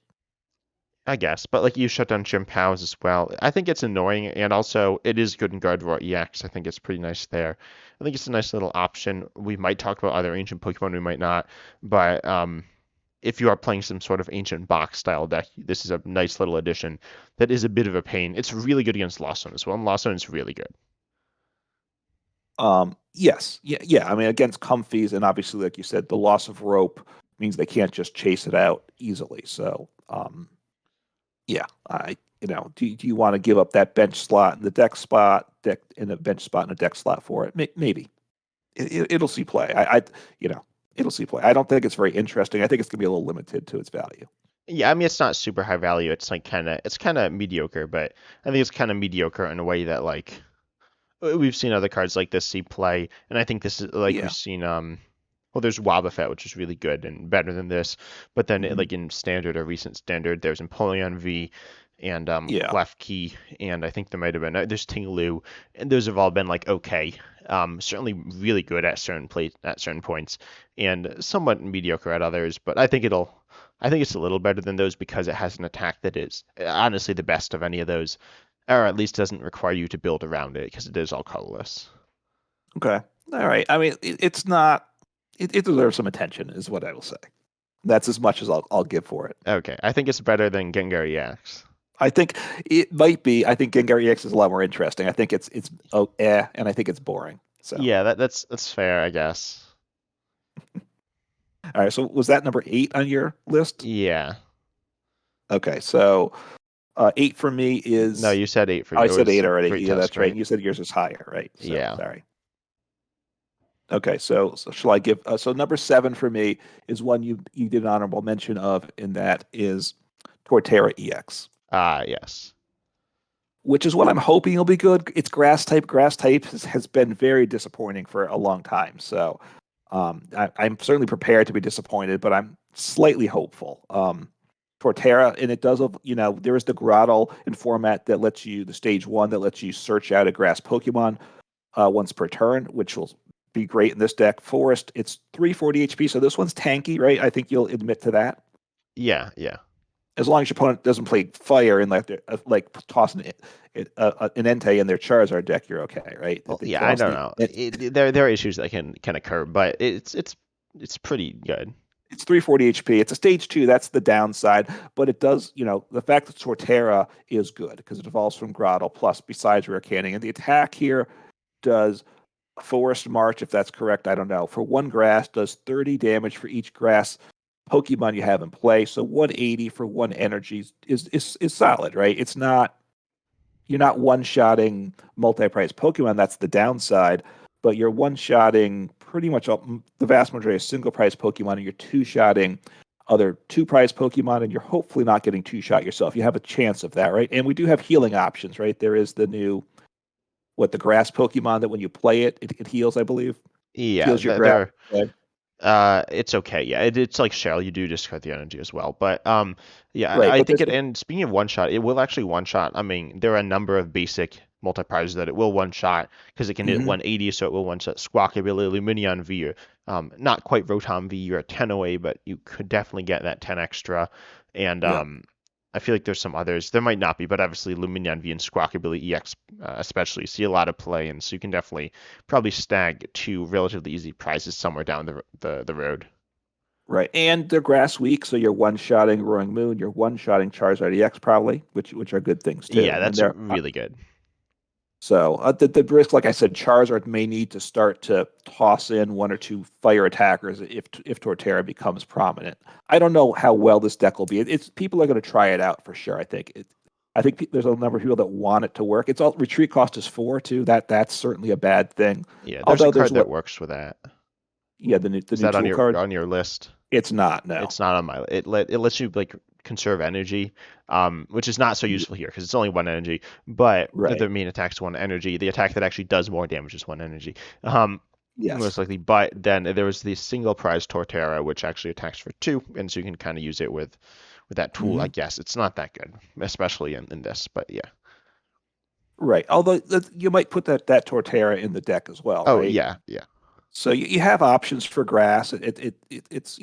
I guess, but like you shut down Gym Powers as well. I think it's annoying, and also it is good in Gardevoir EX. I think it's pretty nice there. I think it's a nice little option. We might talk about other ancient Pokemon, we might not, but if you are playing some sort of ancient box style deck, this is a nice little addition that is a bit of a pain. It's really good against Lost Zone as well, and Lost Zone is really good. Yes, yeah, yeah. I mean, against Comfies, and obviously, like you said, the loss of rope means they can't just chase it out easily. So, yeah, do you want to give up that bench slot in the deck in a bench spot and a deck slot for it? Maybe it'll see play. You know, it'll see play. I don't think it's very interesting. I think it's gonna be a little limited to its value. Yeah, I mean it's not super high value. It's like kind of mediocre, but I think it's kind of mediocre in a way that like we've seen other cards like this see play, and I think this is like we've Yeah. seen well there's Wobbuffet which is really good and better than this, but then Hmm. like in standard or recent standard there's Empoleon V and Yeah. Klefki, and I think there might have been there's Ting-Lu, and those have all been like okay, certainly really good at certain points and somewhat mediocre at others, but I think it's a little better than those because it has an attack that is honestly the best of any of those, or at least doesn't require you to build around it because it is all colorless. Okay. All right. I mean, it's not. It deserves some attention, is what I will say. That's as much as I'll give for it. Okay, I think it's better than Gengar EX. I think it might be. I think Gengar EX is a lot more interesting. I think it's and I think it's boring. So, Yeah, that's fair, I guess. all right. So was that number 8 on your list? Yeah. Okay. So 8 for me No, is. you said eight for I you. It said was 8 already. Great Yeah, Tusk, that's right. And right? you said yours is higher, right? So Yeah. sorry. Okay. So shall I give? So number 7 for me is one you did an honorable mention of, and that is Torterra EX. Ah, yes. Which is what I'm hoping will be good. It's grass type. Grass type has been very disappointing for a long time. So I'm certainly prepared to be disappointed, but I'm slightly hopeful. Torterra, and it does, there is the Grottle in format that lets you, the stage one, that lets you search out a grass Pokemon once per turn, which will be great in this deck. Forest, it's 340 HP, so this one's tanky, right? I think you'll admit to that. Yeah, yeah. As long as your opponent doesn't play fire and like toss an Entei in their Charizard deck, you're okay, right? Well, If they yeah, I toss don't know. There are issues that can occur, but it's pretty good. it's 340 HP. It's a stage two. That's the downside, but it does, the fact that Torterra is good because it evolves from Grottle plus besides Rare Canning, and the attack here does Forest March, if that's correct. I don't know. For one grass, does 30 damage for each grass Pokemon you have in play. So 180 for one energy is solid, right? It's not you're not one-shotting multi-price Pokemon. That's the downside. But you're one-shotting pretty much the vast majority of single-price Pokemon, and you're two-shotting other two-price Pokemon, and you're hopefully not getting two-shot yourself. You have a chance of that, right? And we do have healing options, right? There is the new the grass Pokemon that when you play it heals, I believe. Yeah, Heals your grass. there. Okay. It's okay. Yeah, it's like Shell. You do discard the energy as well, but yeah, Right, I but think it. And speaking of one shot, it will actually one shot. I mean, there are a number of basic multipliers that it will one shot because it can hit mhm, 180, so it will one shot Squawkabilly, Lumineon V, or, not quite Rotom V. You're a 10 away, but you could definitely get that 10 extra. And yeah. I feel like there's some others. There might not be, but obviously Lumineon V and Squawkabilly EX, especially, see a lot of play, and so you can definitely probably snag two relatively easy prizes somewhere down the road. Right, and they're grass weak, so you're one-shotting Roaring Moon, you're one-shotting Charizard EX probably, which are good things Yeah, too. And that's they're really good. so the risk, like I said, Charizard may need to start to toss in one or two fire attackers if Torterra becomes prominent. I don't know how well this deck will be. It's people are going to try it out for sure. I think there's a number of people that want it to work. It's all retreat cost is 4 too. That's certainly a bad thing. Yeah, there's a Although there's card that works for that. yeah, the Is new that tool card. on your list? It's not, no. It's not on my. It lets you like conserve energy, which is not so useful here because it's only one energy. But Right. the main attack's one energy. The attack that actually does more damage is one energy. Um, Yes. Most likely. But then there was the single prize Torterra, which actually attacks for two, and so you can kind of use it with that tool. I Hmm. guess it's not that good, especially in this. But yeah. Right. Although you might put that Torterra in the deck as well, Oh right? yeah, yeah. So you have options for grass. It's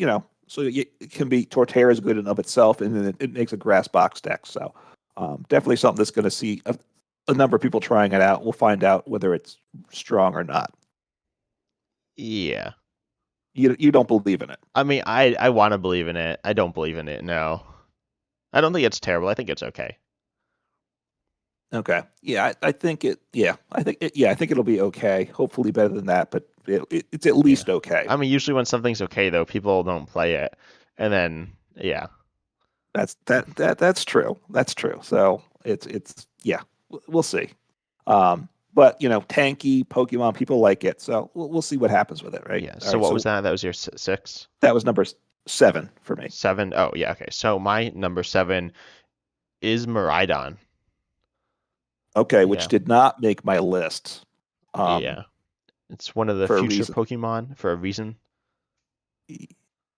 so it can be Torterra is good in and of itself, and then it makes a grass box deck. So definitely something that's going to see a number of people trying it out. We'll find out whether it's strong or not. Yeah. You don't believe in it. I mean, I want to believe in it. I don't believe in it. No. I don't think it's terrible. I think it's okay. Okay. Yeah, I think it. Yeah, I think it. Yeah, I think it'll be okay. Hopefully better than that, but it's at Yeah. least okay. I mean, usually when something's okay though, people don't play it. And then yeah. That's true. That's true. So it's yeah, we'll see. But tanky Pokemon people like it, so we'll see what happens with it, right? Yeah. All So right. what was So that? That was your six? that was number 7 for me. Seven? Oh, yeah, okay. So my number seven is Miraidon. Okay, which Yeah. did not make my list. Yeah. It's one of the For a future reason. Pokemon for a reason.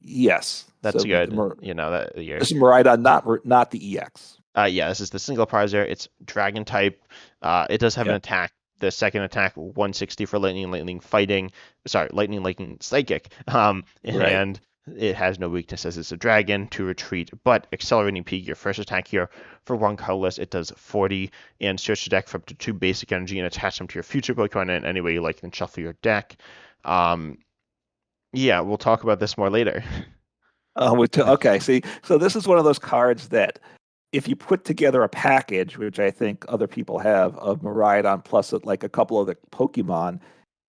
Yes. That's good. You know that you're this is Miraidon, not the EX. yeah, this is the single prizer. It's dragon type. It does have an Yeah. attack. The second attack, 160 for lightning fighting. Sorry, lightning psychic. Right. And it has no weakness as it's a dragon to retreat, but accelerating peak, your first attack here for one colorless, it does 40 and search the deck for up to two basic energy and attach them to your future Pokemon in any way you like and shuffle your deck. Um, yeah, we'll talk about this more later. Okay. See, so this is one of those cards that if you put together a package, which I think other people have, of Miraidon plus like a couple of the Pokemon,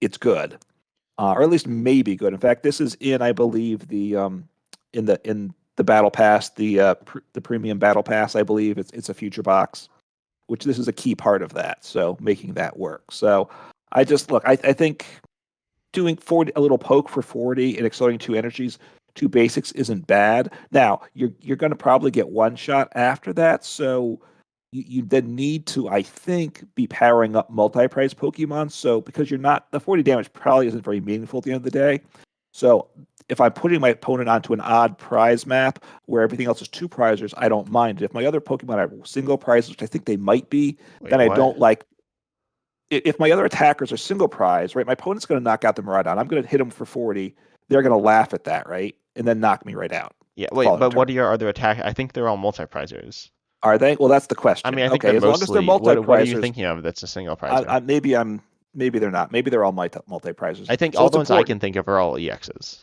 it's good, or at least maybe good. In fact, this is in, I believe, the Battle Pass, the premium Battle Pass. I believe it's a future box, which this is a key part of that. So making that work. So I just look. I think doing 40, a little poke for 40 and accelerating two energies, two basics isn't bad. Now you're going to probably get one shot after that, so you then need to, I think, be powering up multi-prize Pokemon. So because you're not, the 40 damage probably isn't very meaningful at the end of the day. So if I'm putting my opponent onto an odd prize map where everything else is two prizers, I don't mind it. If my other Pokemon are single prizes, which I think they might be, Wait, then I what? don't like, if my other attackers are single prize, right? My opponent's going to knock out the Miraidon. I'm going to hit him for 40. They're going to laugh at that, right? And then knock me right out Yeah, the wait, following but what turn. are your other attack? I think they're all multi-prizers. Are they? Well, that's the I question. mean, I think they're Okay, as long as they're mostly. What are you multi-prizers, thinking of that's a single prizer? maybe they're not. Maybe they're all multi-prizers. I think So all it's the ones I can important. think of are all EXs.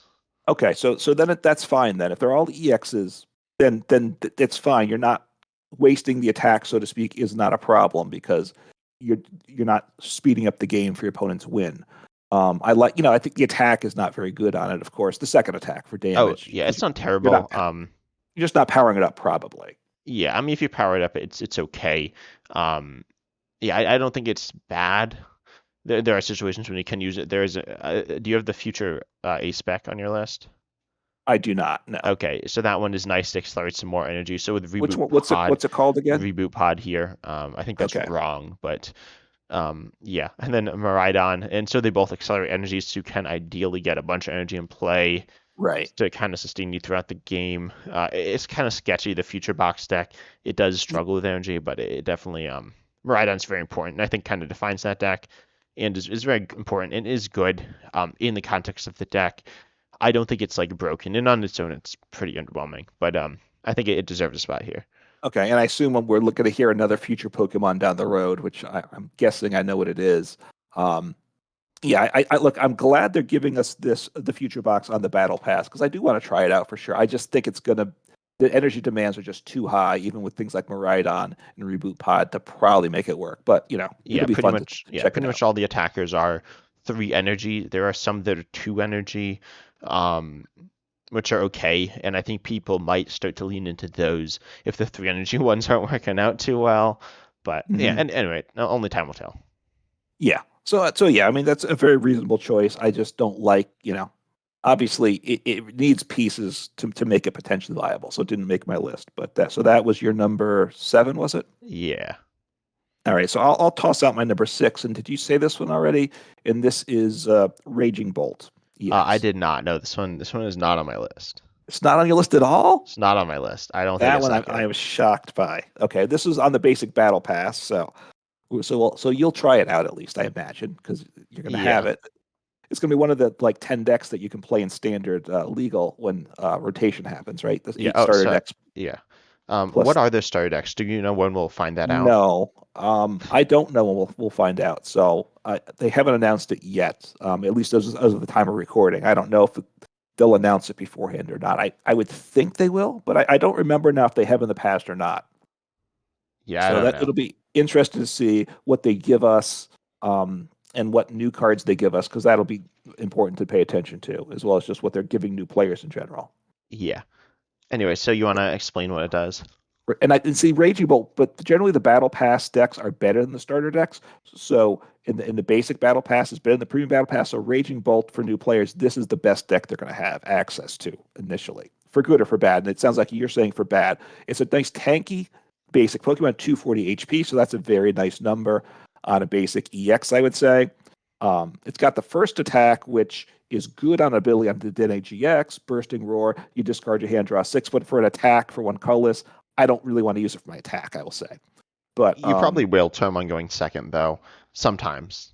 Okay, so then that's fine then. If they're all EXs, then it's fine. You're not wasting the attack, so to speak, is not a problem because you're you're not speeding up the game for your opponent's win. I think the attack is not very good on it. Of course, the second attack for Oh, damage yeah, because it's not you're terrible. not you're just not powering it up probably. Yeah, I mean, if you power it up, it's okay. Um, yeah, I don't think it's bad. There are situations when you can use it. Do you have the future A spec on your list? I do not. No. Okay, so that one is nice to accelerate some more energy. So with Which reboot one? pod, What's it called the again? reboot pod here, I think that's Okay. wrong, but yeah, and then Miraidon, and so they both accelerate energies, so you can ideally get a bunch of energy in play Right. to kind of sustain you throughout the game. It's kind of sketchy, the future box deck. It does struggle with energy, but it definitely Miraidon's very important, and I think kind of defines that deck and is very important and is good in the context of the deck. I don't think it's like broken, and on its own, it's pretty underwhelming. But I think it deserves a spot here. Okay, and I assume when we're looking to hear another future Pokemon down the road, which I'm guessing I know what it is. Um, yeah, I look. I'm glad they're giving us the future box on the Battle Pass because I do want to try it out for sure. I just think it's gonna the energy demands are just too high, even with things like Miraidon and Reboot Pod to probably make it work. But Yeah, it'll be fun to check it pretty out. much all the attackers are three energy. There are some that are two energy, um, which are okay, and I think people might start to lean into those if the three energy ones aren't working out too well. But yeah, Hmm. and anyway, only time will tell. Yeah. So yeah, I mean that's a very reasonable choice. I just don't like. Obviously it needs pieces to make it potentially viable, so it didn't make my list. But that was your number seven, was it? Yeah. All right, so I'll toss out my number six. And did you say this one already? And this is Raging Bolt I EX. did not know this one. This one is not on my list. It's not on your list at all? It's not on my list. I don't think That it's one that I good. was shocked by. Okay, this is on the basic battle pass, so you'll try it out at least, I imagine, because you're going to have Yeah. it. It's going to be one of the like 10 decks that you can play in standard legal when rotation happens, right? There's Yeah. eight Oh, starter so decks yeah. What plus. are their starter decks? Do you know when we'll find that out? No, I don't know. We'll find out. So they haven't announced it yet. At least as of the time of recording. I don't know if they'll announce it beforehand or not. I would think they will, but I don't remember now if they have in the past or not. Yeah, I So don't that know. it'll be interesting to see what they give us, and what new cards they give us, because that'll be important to pay attention to, as well as just what they're giving new players in general. Yeah. Anyway, so you want to explain what it does? And I can see Raging Bolt, but generally the Battle Pass decks are better than the starter decks. So in the basic Battle Pass, it's better than the premium Battle Pass. So Raging Bolt for new players, this is the best deck they're going to have access to initially, for good or for bad. And it sounds like you're saying for bad. It's a nice tanky basic Pokemon 240 HP, so that's a very nice number on a basic EX, I would say. It's got the first attack, which is good on ability on the DNA GX, Bursting Roar. You discard your hand, draw six, but for an attack for one colorless, I don't really want to use it for my attack, I will say. But You probably will term on going second, though, sometimes.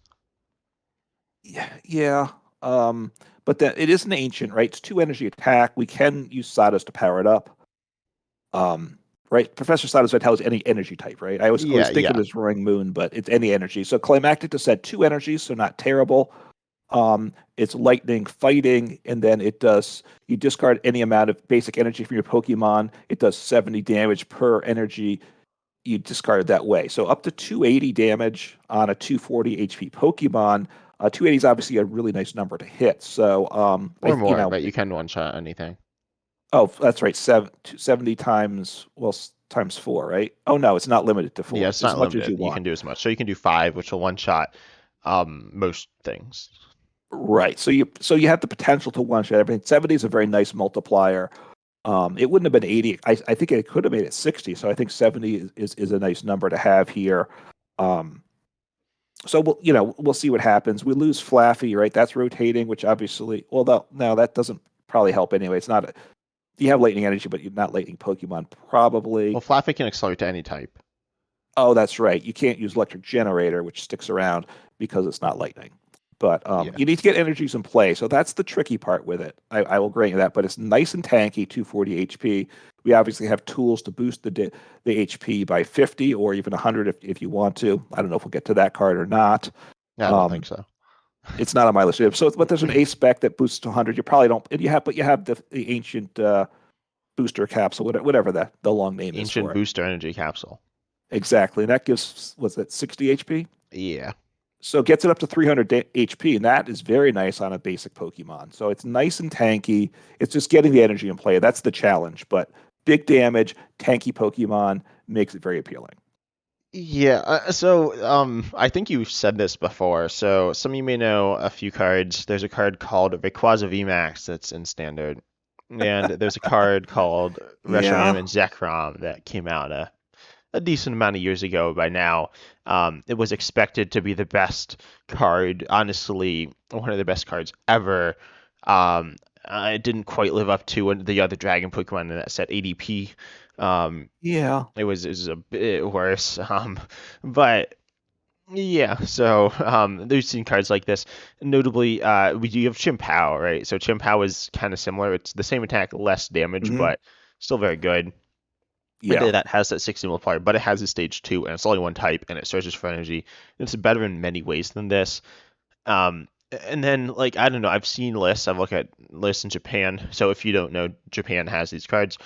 yeah, yeah. Um, but then it is an ancient, right? It's two energy attack. We can use Sadas to power it up. Right? Professor Sadas would tell us any energy type, right? I always Yeah, think of yeah. it as Roaring Moon, but it's any energy. So Climactic just said two energies, so not terrible. It's lightning, fighting, and then it does, you discard any amount of basic energy from your Pokemon. It does 70 damage per energy you discard it that way. So up to 280 damage on a 240 HP Pokemon. 280 is obviously a really nice number to hit. So Or more, but you can one shot anything. oh, that's right, 70 times, well, times four, right? Oh no, it's not limited to Yeah, four. it's It's as not much as limited. you You can want. do as much. So you can do five, which will one shot most things. Right. So you have the potential to one shot everything. 70 is a very nice multiplier. It wouldn't have been 80. I think it could have made it 60. So I think 70 is a nice number to have here. Um, so we'll see what happens. We lose Flaffy, right? That's rotating, which obviously, well, no, that doesn't probably help anyway. It's not. You have lightning energy, but you're not lightning Pokemon Well, probably. Flaffy can accelerate to any type. Oh, that's right. You can't use electric generator, which sticks around because it's not lightning. But Yeah. you need to get energies in play. So that's the tricky part with it. I will grant you that. But it's nice and tanky, 240 HP. We obviously have tools to boost the HP by 50 or even 100 if you want to. I don't know if we'll get to that card or not. I don't think Um, so. it's not on my list. So, but there's an A spec that boosts to 100. You probably don't. But you have the ancient booster capsule, whatever the long name is Ancient for it. booster energy capsule. Exactly. And that gives, what's that, 60 HP? Yeah. So it gets it up to 300 HP, and that is very nice on a basic Pokemon. So it's nice and tanky. It's just getting the energy in play. That's the challenge. But big damage, tanky Pokemon makes it very appealing. Yeah, I think you've said this before. So some of you may know a few cards. There's a card called Rayquaza VMAX that's in standard, and there's a card called Reshiram Yeah. and Zekrom that came out a decent amount of years ago by now. It was expected to be the best card, honestly, one of the best cards ever. It didn't quite live up to the other Dragon Pokemon in that set, ADP. Um, Yeah. it was a bit worse. But yeah, so there's seen cards like this. Notably, we do have Chimpao, right? So Chimpao is kind of similar. It's the same attack, less damage, Hmm. but still very good. Yeah. That has that 60 multiplier, but it has a stage 2, and it's only one type, and it searches for energy. It's better in many ways than this. And then, like, I don't know, I've seen lists. I've looked at lists in Japan. So if you don't know, Japan has these cards.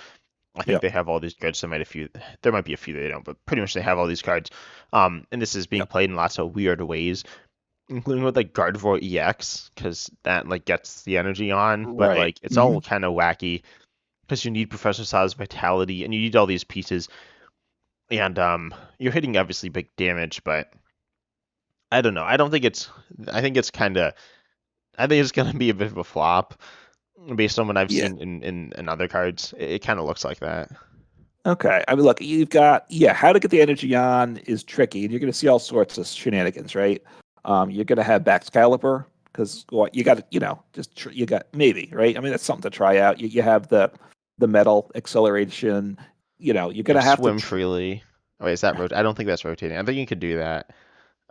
I think Yep. they have all these cards. There might be a few they don't, but pretty much they have all these cards. And this is being Yep. played in lots of weird ways, including with like Gardevoir EX, because that like gets the energy on, but Right. like it's Hmm. all kind of wacky because you need Professor Sal's vitality and you need all these pieces, and you're hitting obviously big damage, but I don't know. I don't think it's. I think it's kind of. I think it's gonna be a bit of a flop. based on what I've Yeah. seen in other cards. It kind of looks like that. Okay. I mean, look, you've got, yeah, how to get the energy on is tricky, and you're going to see all sorts of shenanigans, right? You're going to have backscalibur because what you got, you got maybe, right? I mean, that's something to try out. You have the metal acceleration. You're You going have to have to. swim freely. Oh, wait, is that I don't think that's rotating. I think you could do that.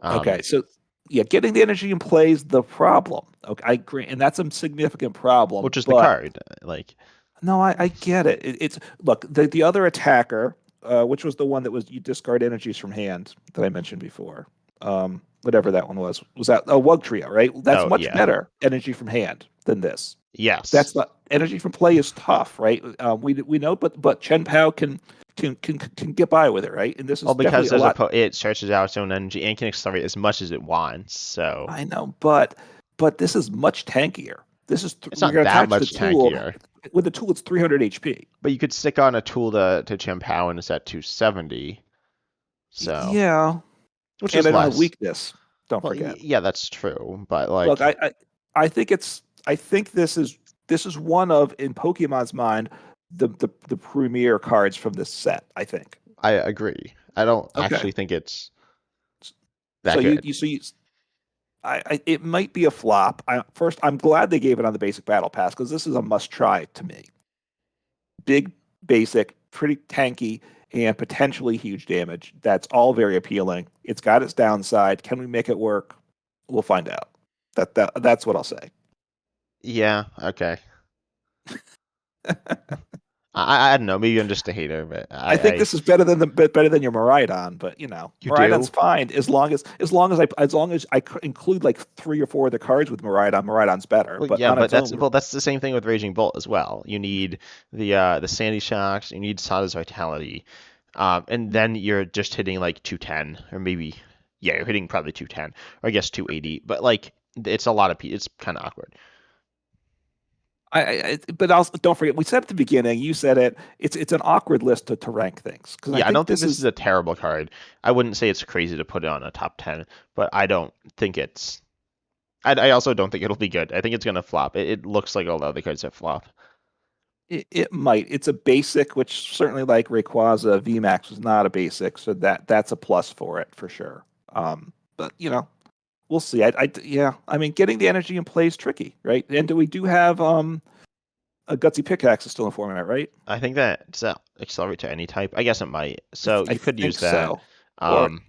Okay, Um, so yeah, getting the energy in play is the problem. Okay, I agree, and that's a significant problem. which is the But card. Like, no, I get it. It's look the other attacker, which was the one that was you discard energies from hand that I mentioned before. Whatever that one was that a Wug Trio, right? That's oh much yeah, better energy from hand than this. yes. That's the energy from play is tough, right? We know, but Chen Pao can get by with it, right? And this Well, is definitely because a lot. it stretches out its own energy and can accelerate as much as it wants. So I know, but this is much tankier. it's We're not going to that attach the much tool. tankier. With the tool, it's 300 HP. But you could stick on a tool to Chien-Pao and it's at 270. So, Yeah, which and is I don't have less. weakness. Don't Well, forget. yeah, that's true. But Look, like, I think this is one of in Pokemon's mind the premier cards from this set. I think. I agree. I don't Okay, actually think it's so that good. it might be a flop. I'm glad they gave it on the basic battle pass because this is a must try to me. Big, basic, pretty tanky, and potentially huge damage. That's all very appealing. It's got its downside. Can we make it work? We'll find out. That's what I'll say. Yeah, okay. I don't know. Maybe I'm just a hater, but I think this is better than better than your Miraidon, but you Miraidon's do. fine as long as I include like 3 or 4 of the cards with Miraidon. Miraidon's better, Well, but yeah, on but its own, that's the same thing with Raging Bolt as well. You need the Sandy Shocks, you need Sada's Vitality, and then you're just hitting like 210 or maybe yeah, you're hitting probably 210 or I guess 280. But like it's a lot of it's kind of awkward. but also don't forget we said at the beginning. You said it. It's an awkward list to rank things because I Yeah, I think don't think this this is is a terrible card. I wouldn't say it's crazy to put it on a top 10, but I don't think it's. I also don't think it'll be good. I think it's gonna flop. It looks like all the other cards have flop. it might. It's a basic, which certainly like Rayquaza VMAX was not a basic, so that's a plus for it for sure. But we'll see. Yeah. I mean, getting the energy in play is tricky, right? And we do have a gutsy pickaxe is still in format, right? I think that does that accelerate to any type? I guess it might. So I you could think use that. so. Or Um,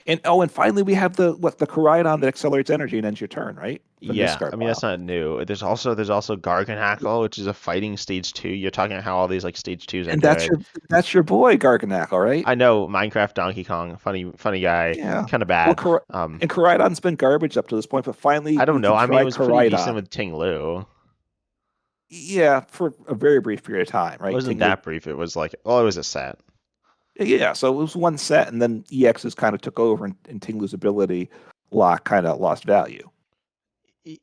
and finally we have the Koraidon that accelerates energy and ends your turn, right? From this yeah, card I mean that's pile. not new. There's also Garganacl, which is a fighting stage 2. You're talking about how all these like stage 2s are And that's good. your boy Garganackle, right? I know Minecraft Donkey Kong, funny guy, Yeah. kind of Well, bad. Um, and Koraidon's been garbage up to this point, but finally I we don't know. can I mean, it try was pretty decent Koraidon. with Ting Lu. It Yeah, for a very brief period of time, right? wasn't Tinglu. that brief. It was like, oh, it was a set. Yeah, so it was one set, and then EXs kind of took over, and Tinglu's ability lock kind of lost value,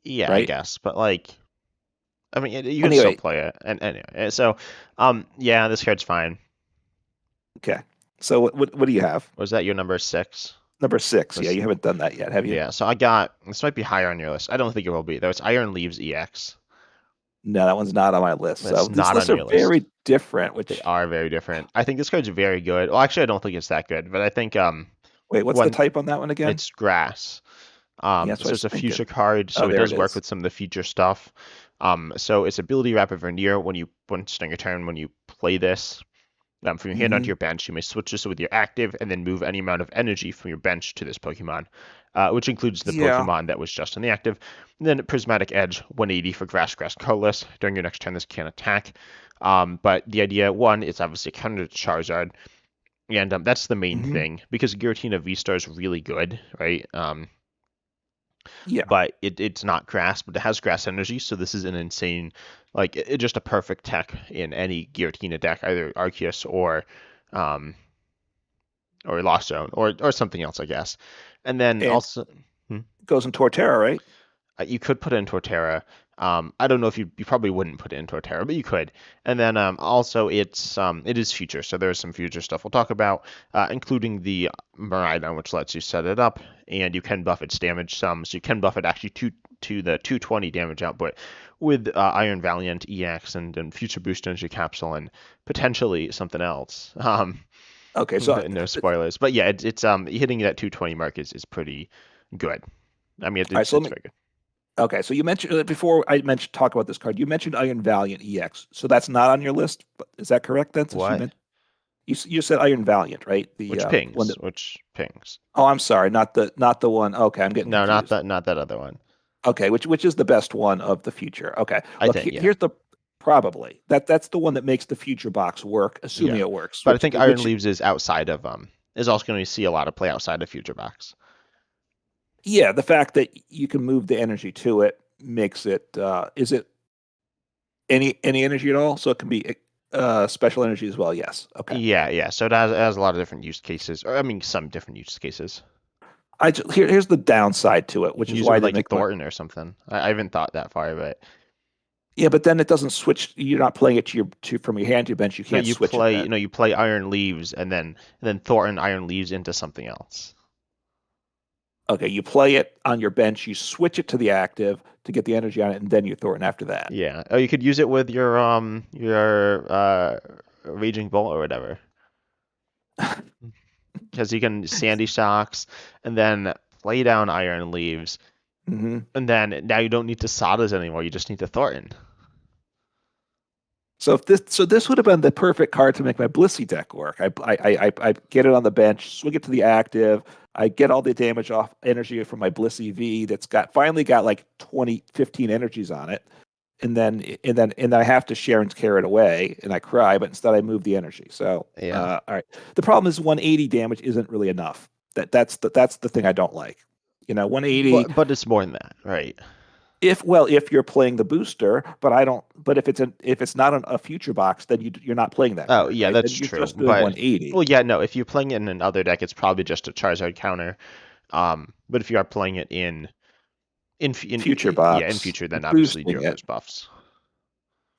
Yeah, I right? guess, but like, I mean, you can still Anyway, play it. And anyway, so, yeah, this card's fine. okay. So what do you have? Was that your number 6? Number 6. Yeah, Was you haven't done that yet, have you? Yeah, so I got this might be higher on your list. I don't think it will be though. It's Iron Leaves EX. No, that one's not on my list. So That's these not lists on are your list. very different. They Which are very different. I think this card's very good. Well, actually, I don't think it's that good, but I think wait, what's the when type on that one again? it's grass. Yeah, that's what I So was it's a thinking. future card, Oh, so it there it does work is. with some of the future stuff. So its ability Rapid Vernier when starting your turn when you play this. From your hand onto Hmm. your bench, you may switch this with your active and then move any amount of energy from your bench to this Pokemon, which includes the Yeah. Pokemon that was just on the active. And then Prismatic Edge, 180 for Grass colorless. During your next turn, this can attack. But the idea, one, it's obviously a counter to Charizard, and that's the main Hmm. thing because Giratina V-Star is really good, right? Yeah. But it's not grass, but it has grass energy, so this is an insane, like just a perfect tech in any Giratina deck, either Arceus um, or Lost Zone or something else, I guess. And then And also, it goes in Torterra, right? you could put in Torterra. I don't know if you probably wouldn't put it into a Terra, but you could. And then also it is future, so there's some future stuff we'll talk about, including the Miraidon, which lets you set it up, and you can buff its damage some, so you can buff it actually to the 220 damage output with Iron Valiant EX and Future Boost Energy Capsule and potentially something else. Okay, so But no spoilers. But yeah, it's hitting that 220 mark is pretty good. I mean, all right, so let it's me. very good. Okay, so you mentioned before I mentioned talk about this card. You mentioned Iron Valiant EX, so that's not on your list. Is that correct then? Since you What? meant you said Iron Valiant, right? The Which one pings? that. Which pings? Oh, I'm sorry, not the one. Okay, I'm getting No, confused. not that other one. Okay, which is the best one of the future? Okay, I look think, yeah. here's the probably that's the one that makes the future box work, assuming Yeah. it works. But I Which think Iron which Leaves is outside of is also going to see a lot of play outside of Future Box. yeah, the fact that you can move the energy to it makes it. Is it any energy at all? So it can be special energy as well. Yes. Okay. Yeah, yeah. So it has a lot of different use cases, or I mean, some different use cases. Here's the downside to it, You which can is use it why I with didn't like make my. Thornton or something. I haven't thought that far, but Yeah, but then it doesn't switch. You're not playing it from your hand to your bench. You no, can't switch it then. you play Iron Leaves and then Thornton Iron Leaves into something else. Okay, you play it on your bench. You switch it to the active to get the energy on it, and then you throw it in after that. Yeah. Oh, you could use it with your Raging Bull or whatever. Because you can Sandy Shocks and then play down Iron Leaves, hmm and then now you don't need to Sadas anymore. You just need to Thornton. So this would have been the perfect card to make my Blissey deck work. I get it on the bench, swing it to the active. I get all the damage off energy from my Blissey V that's finally got like 20, 15 energies on it. And then I have to share and carry it away and I cry, but instead I move the energy. So Yeah. all right. The problem is 180 damage isn't really enough. That's the thing I don't like. 180 But it's more than that, right? if you're playing the booster, but I don't. But if it's not a future box, then you're not playing that Oh, card, yeah, right? that's Then you're true. just doing But well, 180 yeah, no, if you're playing it in another deck, it's probably just a Charizard counter. But if you are playing it future yeah, in box future, then obviously you do boosting have it. those buffs.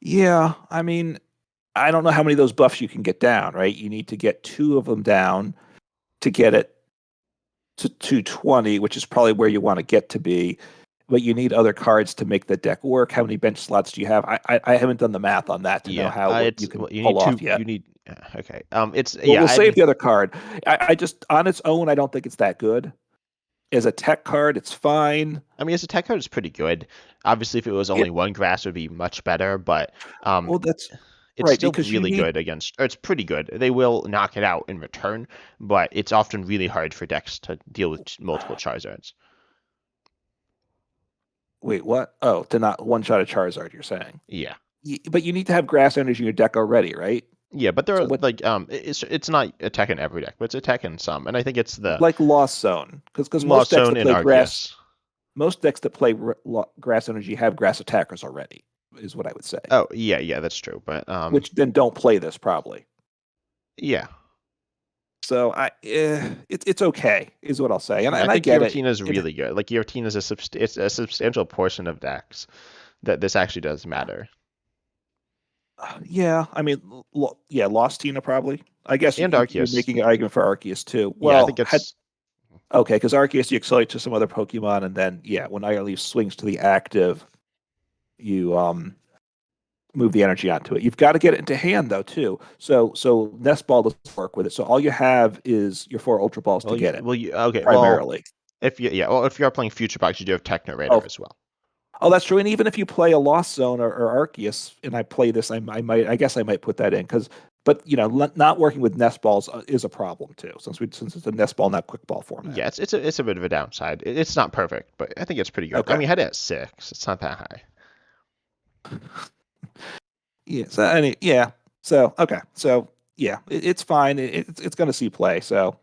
Yeah, I mean, I don't know how many of those buffs you can get down, right? You need to get two of them down to get it to 220, which is probably where you want to get to be. But you need other cards to make the deck work. How many bench slots do you have? I haven't done the math on that to know Yeah, how what you it's can well, you pull need off two. yet. You need okay. It's Well, yeah. we'll I save mean, the other card. I just on its own, I don't think it's that good. As a tech card, it's fine. as a tech card, it's pretty good. Obviously, if it was Yeah, only one grass, it would be much better. But um, well, that's it's right still because you really need. good against. Or it's pretty good. They will knock it out in return, but it's often really hard for decks to deal with multiple Charizards. Wait, what? Oh, to not one shot a Charizard. You're saying, Yeah. but you need to have grass energy in your deck already, right? Yeah, but there So are what? like it's not attack in every deck, but it's attack in some, and I think it's the Like Lost Zone, because most Lost decks Zone that in play grass, Arceus. most decks that play grass energy have grass attackers already. Is what I would say. Oh yeah, yeah, that's true. But Which then don't play this probably. yeah, So it's okay, is what I'll say, and yeah, I and I think get it. Giratina is really good. Like Giratina is it's a substantial portion of decks that this actually does matter. Yeah, I mean, yeah, Lost Tina probably. I guess And you're Arceus. making an argument for Arceus too. Yeah, I Well, think it's okay, because Arceus you accelerate to some other Pokemon, and then yeah, when Iron Leaf swings to the active, you move the energy onto it. You've got to get it into hand though too. So Nest Ball doesn't work with it. So all you have is your four Ultra Balls to get it okay. Well, primarily. if you yeah, well if you are playing Future Box, you do have Techno Radar Oh, as well. oh, that's true. And even if you play a Lost Zone or Arceus, and I play this, I guess I might put that in because, but not working with nest balls is a problem too, since it's a nest ball, not quick ball format. Yeah, it's a bit of a downside. It's not perfect, but I think it's pretty good. I Okay. mean, I had it at 6. It's not that high. Yeah. Yeah. So okay. So yeah, it's fine. It's going to see play. So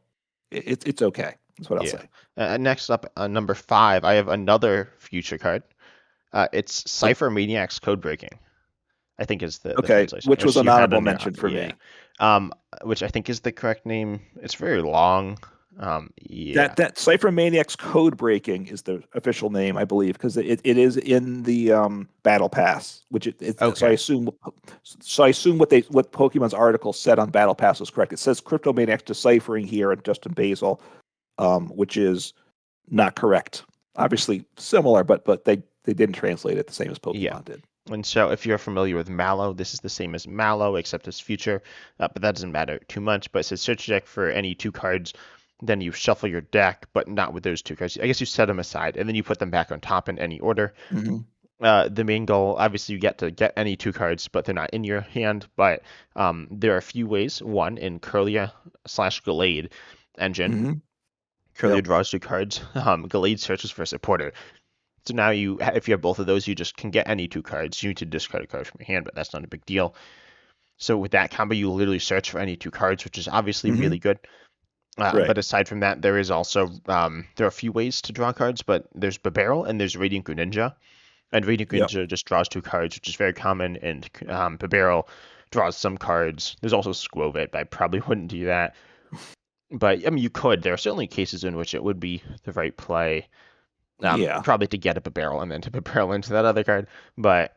it's okay. That's what I'll Yeah. say. Next up, number 5, I have another future card. It's So Cypher Maniac's Code Breaking. I think is the okay, translation, which was which an you had honorable on your mention for yeah, me. which I think is the correct name. It's very long. Yeah. That Cypher Maniac's code breaking is the official name, I believe, because it is in the battle pass, which so Okay. I assume what Pokemon's article said on battle pass was correct. It says Cryptomaniac's deciphering here and Justin Basil, which is not correct. Obviously similar, but they didn't translate it the same as Yeah. Pokemon did. And so if you're familiar with Mallow, this is the same as Mallow, except it's future, but that doesn't matter too much. But it says search your deck for any two cards, then you shuffle your deck, but not with those two cards. I guess you set them aside, and then you put them back on top in any order. Hmm. The main goal, obviously, you get to get any two cards, but they're not in your hand. But there are a few ways. One, in Curlia/Gallade engine, Hmm. Curlia Yep. draws two cards. Gallade searches for a supporter. So now if you have both of those, you just can get any two cards. You need to discard a card from your hand, but that's not a big deal. So with that combo, you literally search for any two cards, which is obviously Hmm. really good. Right. But aside from that, there is also there are a few ways to draw cards, but there's Barrel and there's Radiant Greninja. And Radiant Yep. Greninja just draws two cards, which is very common, and Barrel draws some cards. There's also Skwovet, but I probably wouldn't do that. But I mean, you could. There are certainly cases in which it would be the right play. Yeah. Probably to get up a barrel and then to put barrel into that other card. But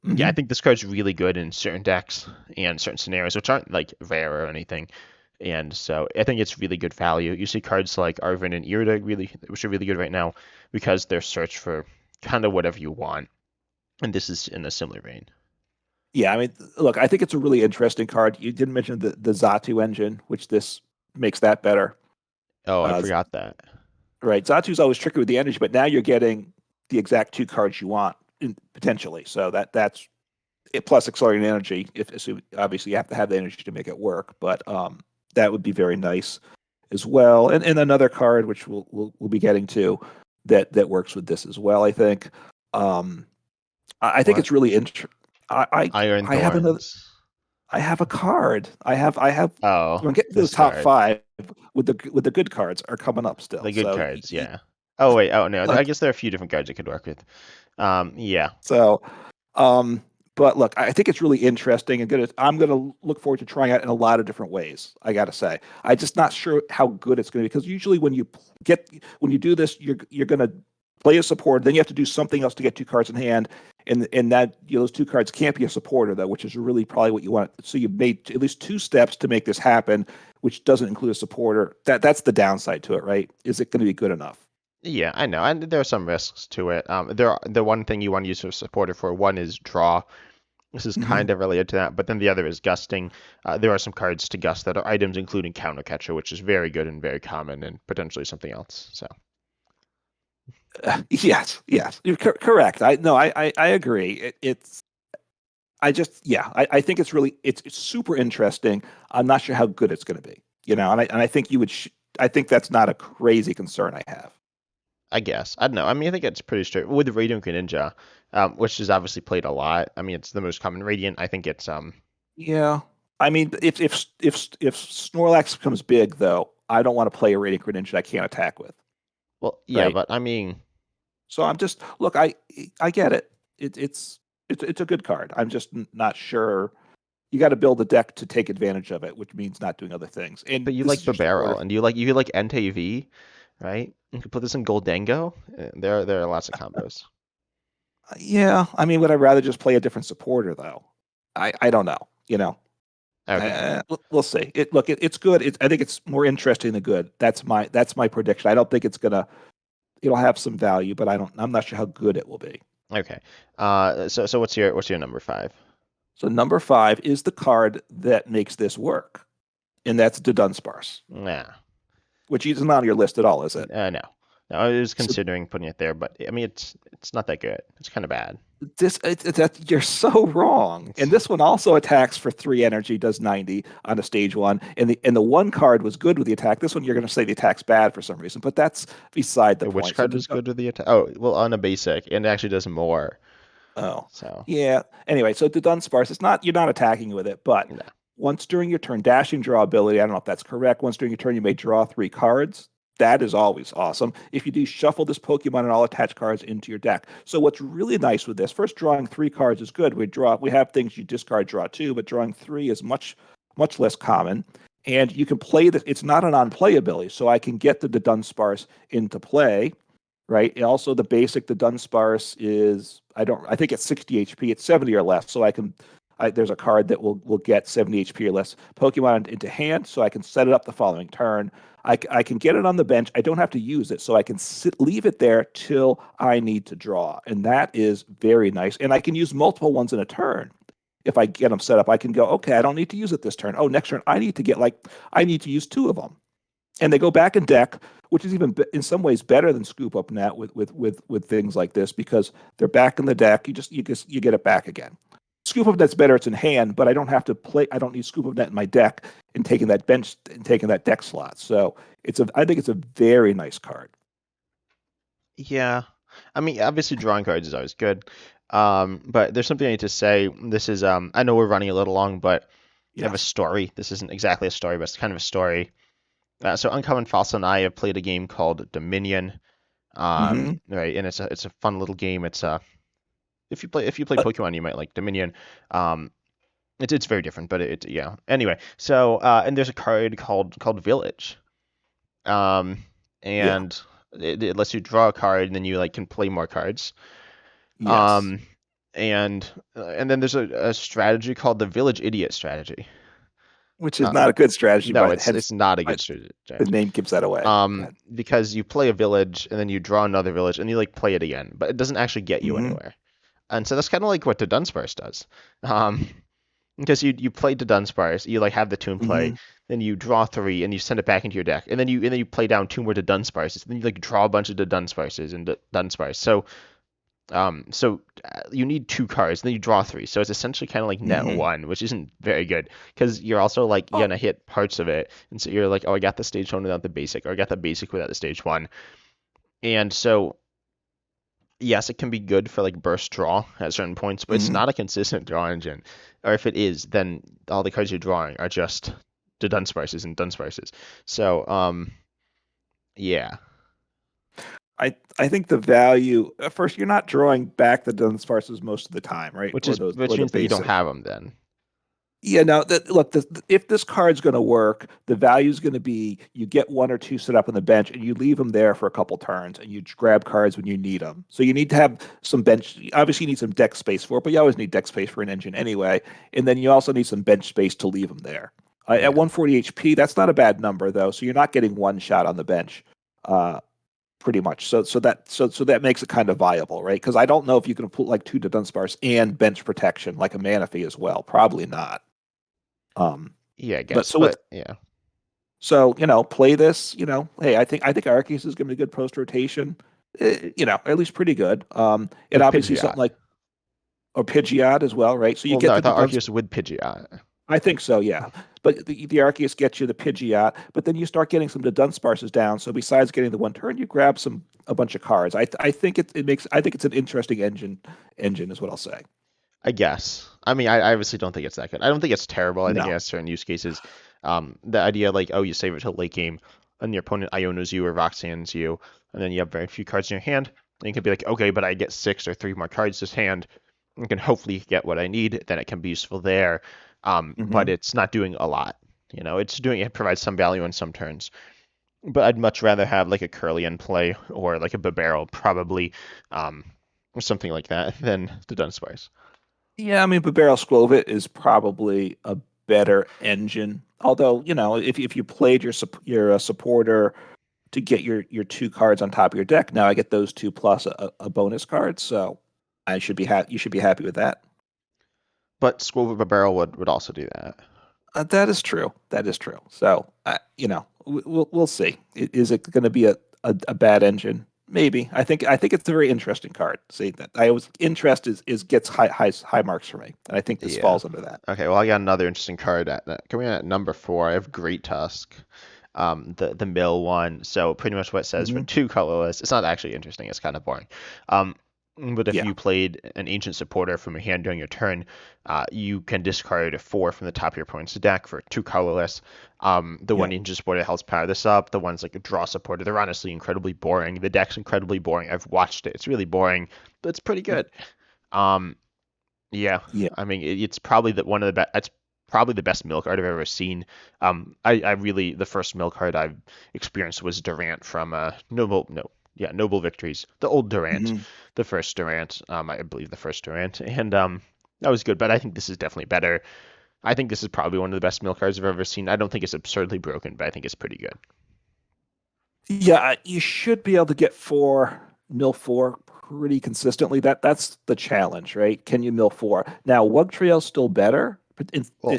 yeah, I Hmm. think this card's really good in certain decks and certain scenarios, which aren't like rare or anything. And so I think it's really good value. You see cards like Arvin and Irida which are really good right now because they're search for kind of whatever you want. And this is in a similar vein. Yeah, I mean, look, I think it's a really interesting card. You didn't mention the Zatu engine, which this makes that better. Oh, I Uh, forgot that. right, Zatu's always tricky with the energy, but now you're getting the exact two cards you want potentially. So that's it. Plus accelerating energy. Obviously you have to have the energy to make it work, but that would be very nice as well. And another card which we'll be getting to that works with this as well. I think. Um, I think What? it's really interesting. I Iron I have another. Thorns. I have a card. I have. Oh, When I'm getting to the this top card. five with the good cards are coming up still. The good So cards, yeah. Oh wait, oh no, I look, guess there are a few different cards it could work with. Yeah, so um, but look, I think it's really interesting and I'm gonna look forward to trying it in a lot of different ways. I gotta say, I'm just not sure how good it's gonna be because usually when you do this, you're gonna play a support, then you have to do something else to get two cards in hand, and that those two cards can't be a supporter though, which is really probably what you want. So you've made at least two steps to make this happen, which doesn't include a supporter. That's the downside to it, right? Is it going to be good enough? yeah, I know, and there are some risks to it. The one thing you want to use a supporter for one is draw. This is Hmm. kind of related to that, but then the other is gusting. There are some cards to gust that are items, including counter catcher, which is very good and very common, and potentially something else. So Yes, you're correct. I no, I agree. It's I just yeah, I think it's super interesting. I'm not sure how good it's going to be, and I think I think that's not a crazy concern I have. I guess I don't know. I mean, I think it's pretty straight with the Radiant Greninja, which is obviously played a lot. I mean, it's the most common Radiant. I think it's Yeah, I mean, if Snorlax becomes big though, I don't want to play a Radiant Greninja I can't attack with, well, yeah, right? but I mean, So I'm just look, I get it. It's a good card. I'm just not sure. You got to build a deck to take advantage of it, which means not doing other things. And but you this like is your supporter. Barrel, and you like Entei V, right? You could put this in Goldango. There are lots of combos. Yeah, I mean, would I rather just play a different supporter though? I don't know. Okay. We'll see. It's good. I think it's more interesting than good. That's my prediction. I don't think it'll have some value, but I'm not sure how good it will be. Okay. So what's your number five? So number five is the card that makes this work, and that's the Dunsparce, Nah. which isn't on your list at all, is it? No. No, I was So considering putting it there, but I mean, it's not that good. It's kind of bad. that you're so wrong. And It's this one also attacks for 3 energy, does 90 on a stage one. And the one card was good with the attack. This one you're going to say the attack's bad for some reason, but that's beside the which point. So card is good with the attack? Oh, well, on a basic, and it actually does more. oh So yeah. Anyway, so the Dunsparce, you're not attacking with it, but no. once during your turn, dashing draw ability. I don't know if that's correct. Once during your turn, you may draw 3 cards. That is always awesome. If you do, shuffle this Pokemon and all attached cards into your deck. So what's really nice with this, first drawing 3 cards is good. We have things you discard, draw two, but drawing three is much less common. and you can play this. It's not an unplayability, so I can get the Dunsparce into play, right? And also, the basic the Dunsparce is I don't I think it's 60 HP. It's 70 or less, so I can. There's a card that will get 70 HP or less Pokemon into hand, so I can set it up the following turn. I can get it on the bench. I don't have to use it, so I can leave it there till I need to draw, and that is very nice. And I can use multiple ones in a turn if I get them set up. I can go, okay, I don't need to use it this turn. Oh, next turn I need to use two of them, and they go back in deck, which is even in some ways better than Scoop Up Net with things like this because they're back in the deck. You get it back again. Scoop Up Net's better; it's in hand, but I don't have to play. I don't need Scoop Up Net in my deck and taking that bench and taking that deck slot. So I think it's a very nice card. Yeah. I mean, obviously drawing cards is always good. But there's something I need to say. This is I know we're running a little long, but I have a Yes. story. This isn't exactly a story, but it's kind of a story. So Uncommon Fossil and I have played a game called Dominion. Mm-hmm. Right, and it's a fun little game. It's if you play Uh, Pokemon, you might like Dominion. Um, it's very different, but yeah. Anyway, so and there's a card called Village. Um, yeah. and it lets you draw a card, and then you like can play more cards. Yes. Um, and then there's a strategy called the Village Idiot strategy. Which is Uh, not a good strategy, no, but it's hence not a I, good the strategy. name gives that away. Go ahead. Because you play a village and then you draw another village and you like play it again, but it doesn't actually get you Mm-hmm. anywhere. And so that's kind of like what the Dunsparce does. Um, because you play the Dunsparce, you like have the two in play, Mm-hmm. then you draw three and you send it back into your deck, and then you play down two more to Dunsparces, and then you like draw a bunch of the Dunsparces and Dunsparce. So you need two cards, and then you draw three. So it's essentially kind of like net Mm-hmm. one, which isn't very good because you're also like Oh. gonna hit parts of it, and so you're like, oh, I got the stage one without the basic, or I got the basic without the stage one, and so yes, it can be good for like burst draw at certain points, but it's Mm-hmm. not a consistent draw engine. Or if it is, then all the cards you're drawing are just the Dunsparces and Dunsparces. So yeah, I think the value first, you're not drawing back the Dunsparces most of the time, right? which Or the means that you don't basic. have them then. Yeah, no, look, if this card's going to work, the value is going to be you get one or two set up on the bench and you leave them there for a couple turns and you grab cards when you need them. So you need to have some bench. Obviously, you need some deck space for it, but you always need deck space for an engine anyway. And then you also need some bench space to leave them there. At Yeah. 140 HP, that's not a bad number though. So you're not getting one shot on the bench. Uh, Pretty much. So that makes it kind of viable, right? Because I don't know if you can put like two to Dunsparce and bench protection like a Manaphy as well. Probably not. Um, Yeah, I but guess, so with but yeah. play this. Hey, I think Arceus is going to be a good post rotation. At least pretty good. And With obviously something Pidgeot. like or Pidgeot as well, right? So you Well, no, get I the thought Duns. Arceus with Pidgeot. I think so, yeah. But the Arceus gets you the Pidgeot, but then you start getting some of the Dunsparces down. So besides getting the one turn, you grab a bunch of cards. I think it makes I think it's an interesting engine is what I'll say. I guess. I mean, I obviously don't think it's that good. I don't think it's terrible. I think it No. has certain use cases. The idea like, oh, you save it till late game, and your opponent Ionos you or Roxanne's you, and then you have very few cards in your hand, and you can be like, okay, but I get six or three more cards this hand, and can hopefully get what I need. Then it can be useful there. But Hmm. it's not doing a lot. It provides some value on some turns. But I'd much rather have like a Curly in play or like a Bibarel probably, or something like that than the Dunsparce. Yeah, I mean, but Barrel Skwovet is probably a better engine. Although, if you played your supporter to get your two cards on top of your deck, now I get those two plus a bonus card. So you should be happy with that. But Squove of a Barrel would also do that. That is true. That is true. So, we'll see. Is it going to be a bad engine? Maybe. I think it's a very interesting card. See that I was interest is gets high marks for me, and I think this Yeah. falls under that. Okay, well, I got another interesting card coming in at number four. I have Great Tusk, the mill one. So pretty much what it says for Hmm. two colorless. It's not actually interesting. It's kind of boring. Um, but if Yeah. you played an ancient supporter from your hand during your turn, you can discard four from the top of your opponent's deck for two colorless. The Yeah. one ancient supporter helps power this up. The one's like a draw supporter. They're honestly incredibly boring. The deck's incredibly boring. I've watched it. It's really boring, but it's pretty good. Um, yeah, Yeah. I mean it's probably one of the best. probably the best mill card I've ever seen. I really the first mill card I've experienced was Durant from Noble no yeah Noble Victories, the old Durant, Mhm. the first Durant, I believe the first Durant, and that was good. But I think this is definitely better. I think this is probably one of the best mill cards I've ever seen. I don't think it's absurdly broken, but I think it's pretty good. Yeah, you should be able to get mill four pretty consistently. That's the challenge, right? Can you mill four? Now, Wug Trail's still better, but Well,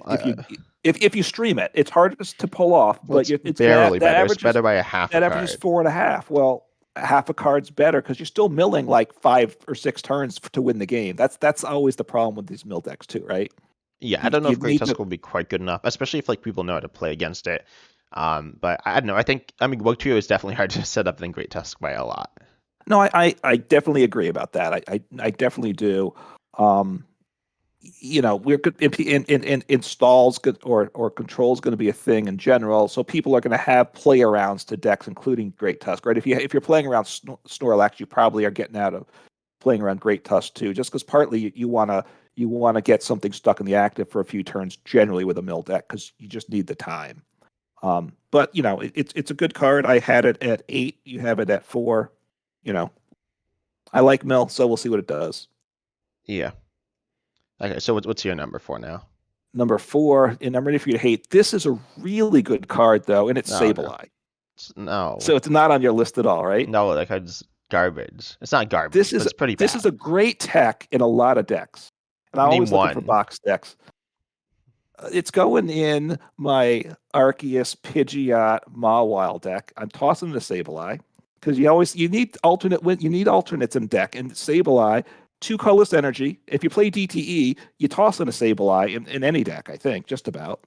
if you stream it, it's hard to pull off, well, but it's it's barely better. It's better by a half a that averages card. 4.5. Well, half a card's better because you're still milling like 5 or 6 turns to win the game. That's always the problem with these mill decks too, right? Yeah, I don't know You if Great need to. Tusk will be quite good enough, especially if like people know how to play against it. But I don't know. I think Woke Trio is definitely hard to set up than Great Tusk by a lot. No, I definitely agree about that. I definitely do. Um, we're good in installs good or controls going to be a thing in general. So people are going to have play arounds to decks, including Great Tusk, right? If you're playing around Snorlax, you probably are getting out of playing around Great Tusk too, just because partly you want to get something stuck in the active for a few turns, generally with a mill deck, because you just need the time. But it's a good card. I had it at 8. You have it at 4. You know, I like mill, so we'll see what it does. Yeah. Okay, so what's your number for now? Number 4, and I'm ready for you to hate. This is a really good card though, and it's No, no, Sableye. no, So it's not on your list at all, right? no. That card's garbage. It's not This garbage, but is it's pretty this is bad. a great tech in a lot of decks, and I'm Name always looking for one. box decks. It's going in my Arceus Pidgeot Mawile deck. I'm tossing the Sableye because you need you need alternates in deck, and Sableye, 2 colorless energy. If you play DTE, you toss in a Sableye in any deck, I think, just about.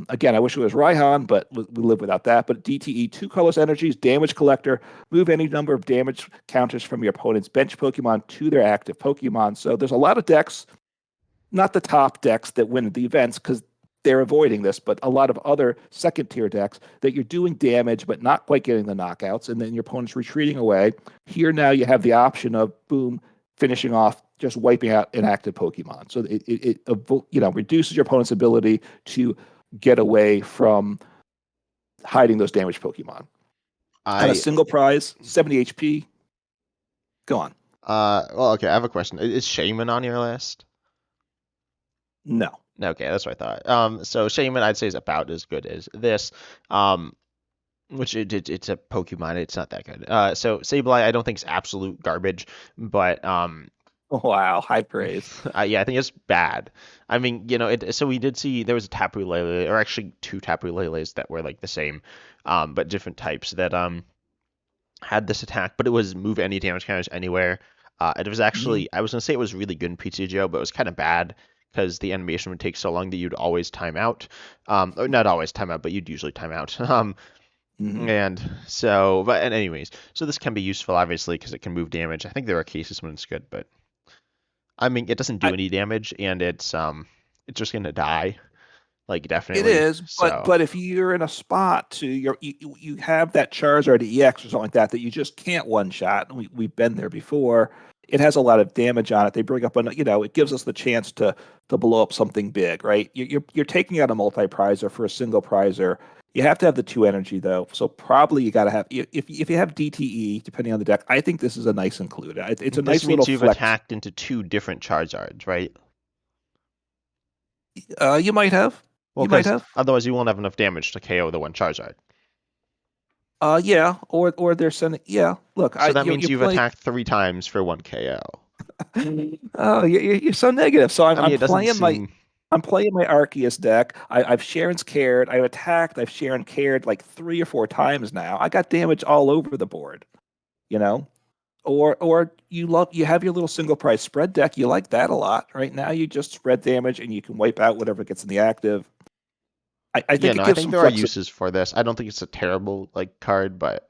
Again, I wish it was Raihan, but we live without that. But DTE, 2 colorless energies, damage collector, move any number of damage counters from your opponent's bench Pokemon to their active Pokemon. So there's a lot of decks, not the top decks that win the events because they're avoiding this, but a lot of other second tier decks that you're doing damage but not quite getting the knockouts, and then your opponent's retreating away. Here now you have the option of boom, finishing off, just wiping out an active Pokemon. So it reduces your opponent's ability to get away from hiding those damaged Pokemon. On a I single prize, 70 HP, go on. well, okay. I have a question. Is Shaman on your list? No. Okay, that's what I thought. So Shaman, I'd say is about as good as this. Um, which it's a Pokemon. It's not that good. So Sableye, I don't think is absolute garbage, but Wow, high praise. yeah, I think it's bad. I mean, so we did see there was a Tapu Lele, or actually two Tapu Leles that were like the same, but different types that had this attack, but it was move any damage counters anywhere. It was Mhm. actually, I was gonna say it was really good in PTGO, but it was kind of bad because the animation would take so long that you'd always time out. Or not always time out, but you'd usually time out. Mhm. And so, but and anyways, so this can be useful obviously because it can move damage. I think there are cases when it's good, but I mean, it doesn't do I, any damage, and it's just gonna die, like It definitely. is, but So but if you're in a spot you have that Charizard EX or something like that you just can't one shot. And we've been there before. It has a lot of damage on it. They bring up it gives us the chance to blow up something big, right? You're taking out a multi prizer for a single prizer. You have to have the 2 energy though, so probably you got to have if you have DTE depending on the deck. I think this is a nice include. It's a this nice little means you've flex. attacked into two different Charizards, right? You might have, Well, you might because have. otherwise you won't have enough damage to KO the one Charizard. Yeah, or they're sending. Yeah, look, So that you're means you've playing. attacked three times for one KO. Oh, you're so negative. So I'm I mean, I'm it doesn't playing my seem. I'm playing my Arceus deck. I've Sharon's cared. I've attacked. I've Sharon cared like 3 or 4 times now. I got damage all over the board. You know, or you have your little single price spread deck. You like that a lot. Right now, you just spread damage and you can wipe out whatever gets in the active. I Yeah, think it no, I gives think some there are flexibility. uses for this. I don't think it's a terrible like card, but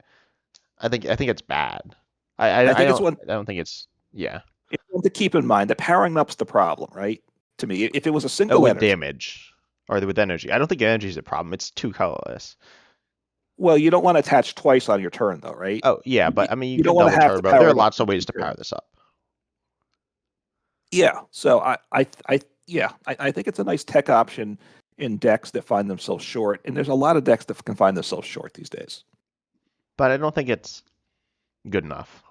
I think it's bad. I I think don't I don't think it's yeah. it's one to keep in mind that powering up's the problem, right? To me, if it was a Oh, single with energy. damage or with energy. I don't think energy is a problem. It's too colorless. Well, you don't want to attach twice on your turn, though, right? Oh yeah, You, but I mean you you don't could want to double have to turbo. There power are it up lots of for two ways to power turns. this up. Yeah. So I yeah, I think it's a nice tech option in decks that find themselves short, and there's a lot of decks that can find themselves short these days. But I don't think it's good enough.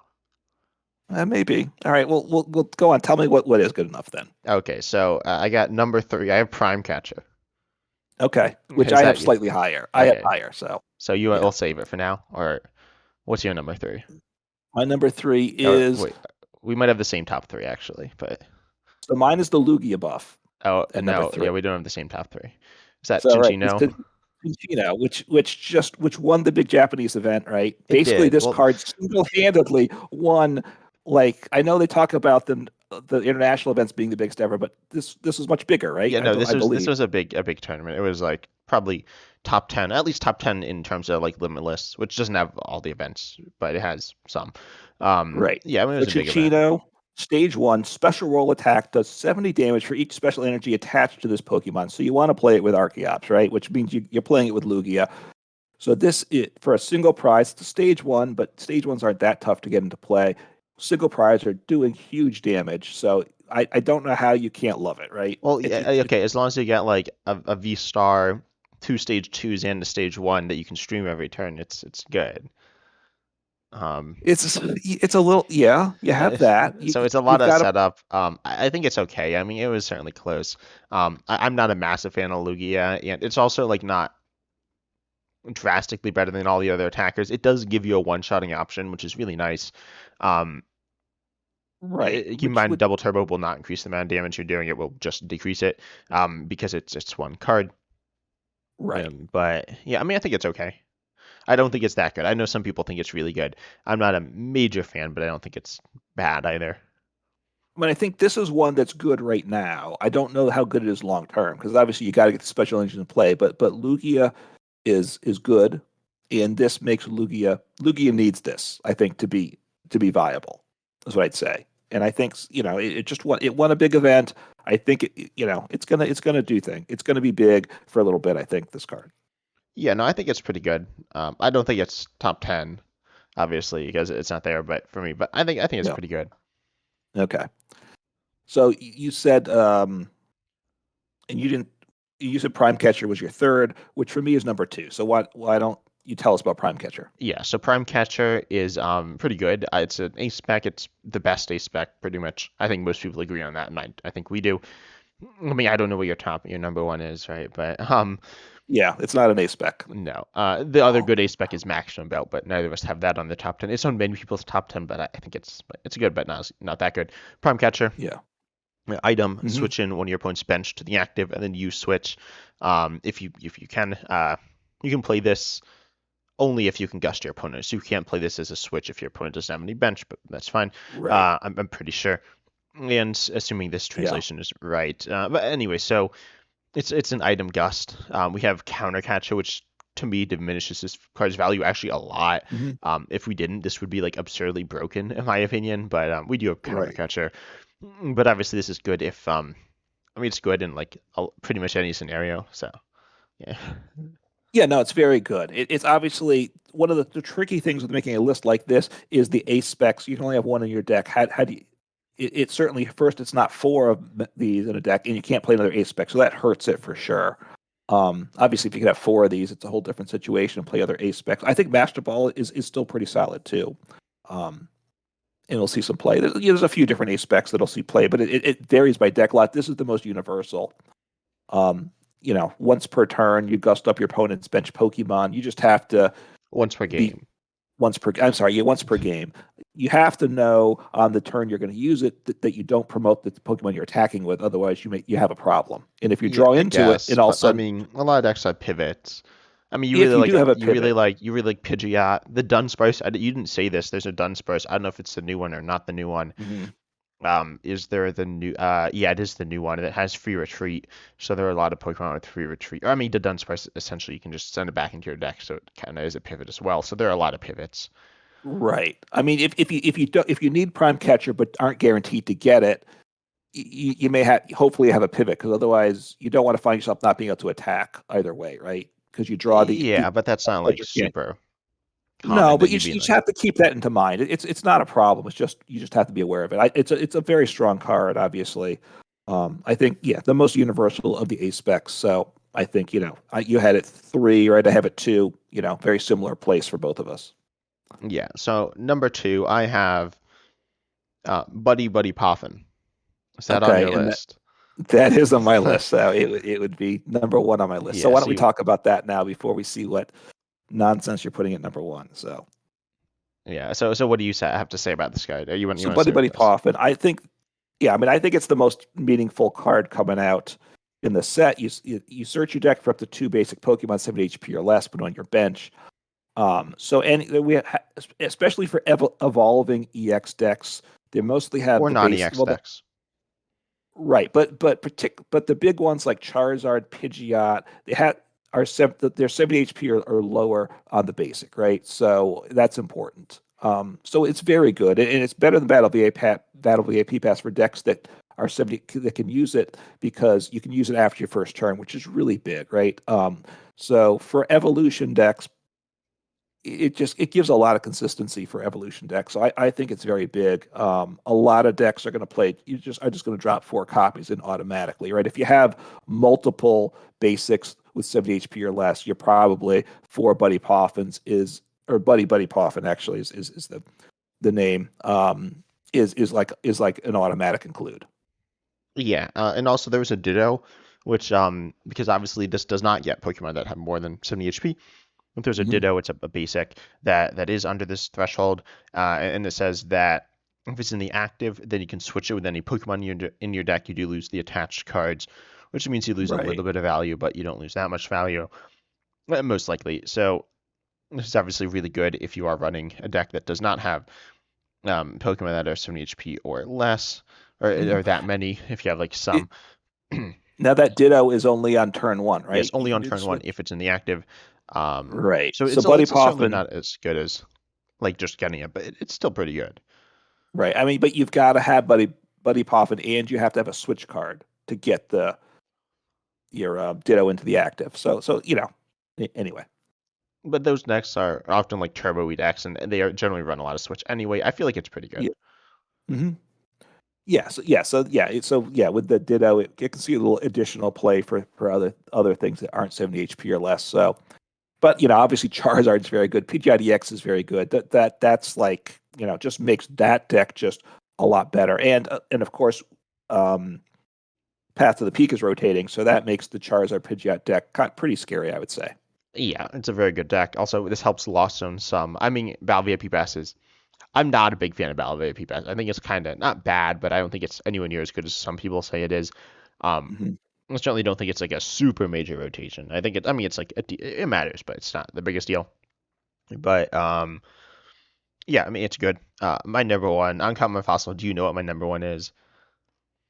Maybe. All right. Well, we'll go on. Tell me what is good enough then. Okay, so I got number three. I have Prime Catcher. Okay. Which Is I have that slightly higher. I have okay? higher. So So you yeah. will save it for now, or what's your number three? My number three Or is wait, we might have the same top three actually, but so mine is the Lugia buff oh at number no, three. yeah, we don't have the same top three. Is that So right, it's Chinchino? Conchino, which won the big Japanese event, right? It Basically, did. this Well, card single-handedly won. Like I know they talk about the international events being the biggest ever, but this was much bigger, right? yeah, no, I this believe. was a big tournament. It was like probably top 10, at least top 10 in terms of like Limitless, which doesn't have all the events, but it has some. Right. Yeah, I mean it So was a big event. Chinchino, stage one, special roll attack does 70 damage for each special energy attached to this Pokemon. So you want to play it with Archeops, right? Which means you're playing it with Lugia. So this it for a single prize, it's a stage one, but stage ones aren't that tough to get into play. Single prize are doing huge damage. So I don't know how you can't love it, right? Well, yeah, okay, as long as you get like a V star, two stage twos and a stage one that you can stream every turn, it's good. Um, it's a little yeah, you have that. so it's a lot You've of got to setup. I think it's okay. I mean, it was certainly close. I'm not a massive fan of Lugia, and it's also like not drastically better than all the other attackers. It does give you a one-shotting option, which is really nice. Um, right, keep in which mind, would double turbo will not increase the amount of damage you're doing. It will just decrease it, because it's one card. right. But yeah, I mean, I think it's okay. I don't think it's that good. I know some people think it's really good. I'm not a major fan, but I don't think it's bad either. I mean, I think this is one that's good right now. I don't know how good it is long term because obviously you got to get the special engines in play. But Lugia is good, and this makes Lugia needs this. I think to be viable. Is what I'd say. And I think it just won a big event. I think it's gonna do thing. It's gonna be big for a little bit. I think this card. Yeah, no, I think it's pretty good. I don't think it's top 10, obviously, because it's not there, but for me, but I think it's Yeah. pretty good. Okay. So you said and you said Prime Catcher was your third, which for me is number two. So why don't you tell us about Prime Catcher? Yeah, so Prime Catcher is pretty good. It's an ace spec. It's the best ace spec, pretty much. I think most people agree on that, and I think we do. I mean, I don't know what your number one is, right? But Yeah, it's not an A spec. no. The other good ace spec is Maximum Belt, but neither of us have that on the top 10. It's on many people's top 10, but I think it's good, but not that good. Prime Catcher. Yeah. Item, Hmm. switch in one of your opponent's bench to the active, and then you switch. If you can, you can play this only if you can gust your opponent. So you can't play this as a switch if your opponent doesn't have any bench, but that's fine. Right. I'm pretty sure, and assuming this Yeah. translation is right. But anyway, so it's an item gust. We have counter catcher, which to me diminishes this card's value actually a lot. Hmm. If we didn't, this would be like absurdly broken in my opinion. But we do have counter Right. catcher. But obviously this is good if I mean it's good in like pretty much any scenario. So yeah. Yeah, no, it's very good. It's obviously one of the tricky things with making a list like this is the A specs. You can only have one in your deck. How do you? It certainly first it's not four of these in a deck, and you can't play another A spec, so that hurts it for sure. Obviously, if you could have four of these, it's a whole different situation and play other A specs. I think Master Ball is still pretty solid too. Um, and we'll see some play. There's a few different A specs that'll see play, but it varies by deck lot. This is the most universal. Um, once per turn, you gust up your opponent's bench Pokemon. You just have to Once per be game. once per. I'm sorry, yeah, once per game. You have to know on the turn you're going to use it that you don't promote the Pokemon you're attacking with. Otherwise, you have a problem. And if you Yeah, draw I into it, guess, and all of but a I sudden, mean, a lot of decks have pivots. I mean, if you do have a pivot, you really like Pidgeot. The Dunsparce. You didn't say this. There's a Dunsparce. I don't know if it's the new one or not the new one. mhm, Is there the new? Yeah, it is the new one. It has free retreat. So there are a lot of Pokemon with free retreat. Or, I mean, the Dunsparce essentially you can just send it back into your deck, so it kind of is a pivot as well. So there are a lot of pivots. right? I mean, if you need Prime Catcher but aren't guaranteed to get it, you may have hopefully have a pivot because otherwise you don't want to find yourself not being able to attack either way, right? Because you draw the Yeah, but that's not but like you can't. super No, common but that you you'd just, be you in just like. have to keep that into mind. It's not a problem. It's just you just have to be aware of it. It's a very strong card, obviously. I think, yeah, the most universal of the A specs. So I think, you had it three, right? I have it two, very similar place for both of us. Yeah. So number two, I have Buddy Buddy Poffin. Is that on Okay. your And list? that is on my list. So it would be number one on my list. So Yeah. why don't So we talk about that now before we see what nonsense you're putting at number one? So, yeah. So what do you have to say about this guy? You so want to Buddy start Buddy with this? Poffin, I think, yeah, I mean, I think it's the most meaningful card coming out in the set. You search your deck for up to two basic Pokemon, 70 HP or less, put on your bench. So any especially for evolving EX decks, they mostly have Or the base. non-EX Well, decks. right, but the big ones like Charizard, Pidgeot, they have they're 70 HP or lower on the basic, right? So that's important. So it's very good, and it's better than Battle VAP Pass for decks that are 70 that can use it because you can use it after your first turn, which is really big, right? So for evolution decks, it gives a lot of consistency for evolution decks. So I think it's very big. A lot of decks are going to play. You just are just going to drop four copies in automatically, right? If you have multiple basics with 70 HP or less, you're probably four Buddy Poffins is or Buddy Buddy Poffin actually is the name is like an automatic include. Yeah. And also there was a Ditto, which because obviously this does not get Pokemon that have more than 70 HP. If there's a Mhm. Ditto, it's a basic that is under this threshold, and it says that if it's in the active, then you can switch it with any Pokemon in your deck. You do lose the attached cards, which means you lose a Right. little bit of value, but you don't lose that much value, most likely. So this is obviously really good if you are running a deck that does not have Pokemon that are 70 HP or less, Mhm. or that many. If you have like It, some, now that Ditto is only on turn one, yes, right? You only can on do the turn one switch. if it's in the active. Right. So So it's Buddy certainly Poffin. not as good as like just getting it, but it's still pretty good. Right. I mean, but you've got to have Buddy Poffin, and you have to have a switch card to get the your Ditto into the active. So anyway. But those decks are often like Turbo Weed X, and they are generally run a lot of Switch anyway. I feel like it's pretty good. Yeah. hmm Yeah. So yeah, with the Ditto, it can see a little additional play for other things that aren't 70 HP or less. So, but obviously Charizard's very good. Pidgeot is very good. That's like just makes that deck just a lot better. And of course, um, Path to the Peak is rotating, so that makes the Charizard Pidgeot deck pretty scary, I would say. Yeah, it's a very good deck. Also, this helps Lost Zone some. I mean, Battle VIP passes. I'm not a big fan of Battle VIP pass. I think it's kind of not bad, but I don't think it's anywhere near as good as some people say it is. Um, hmm I certainly don't think it's like a super major rotation. I think it. I mean, it's like it matters, but it's not the biggest deal. But yeah, I mean, it's good. My number one, Uncommon Fossil. Do you know what my number one is?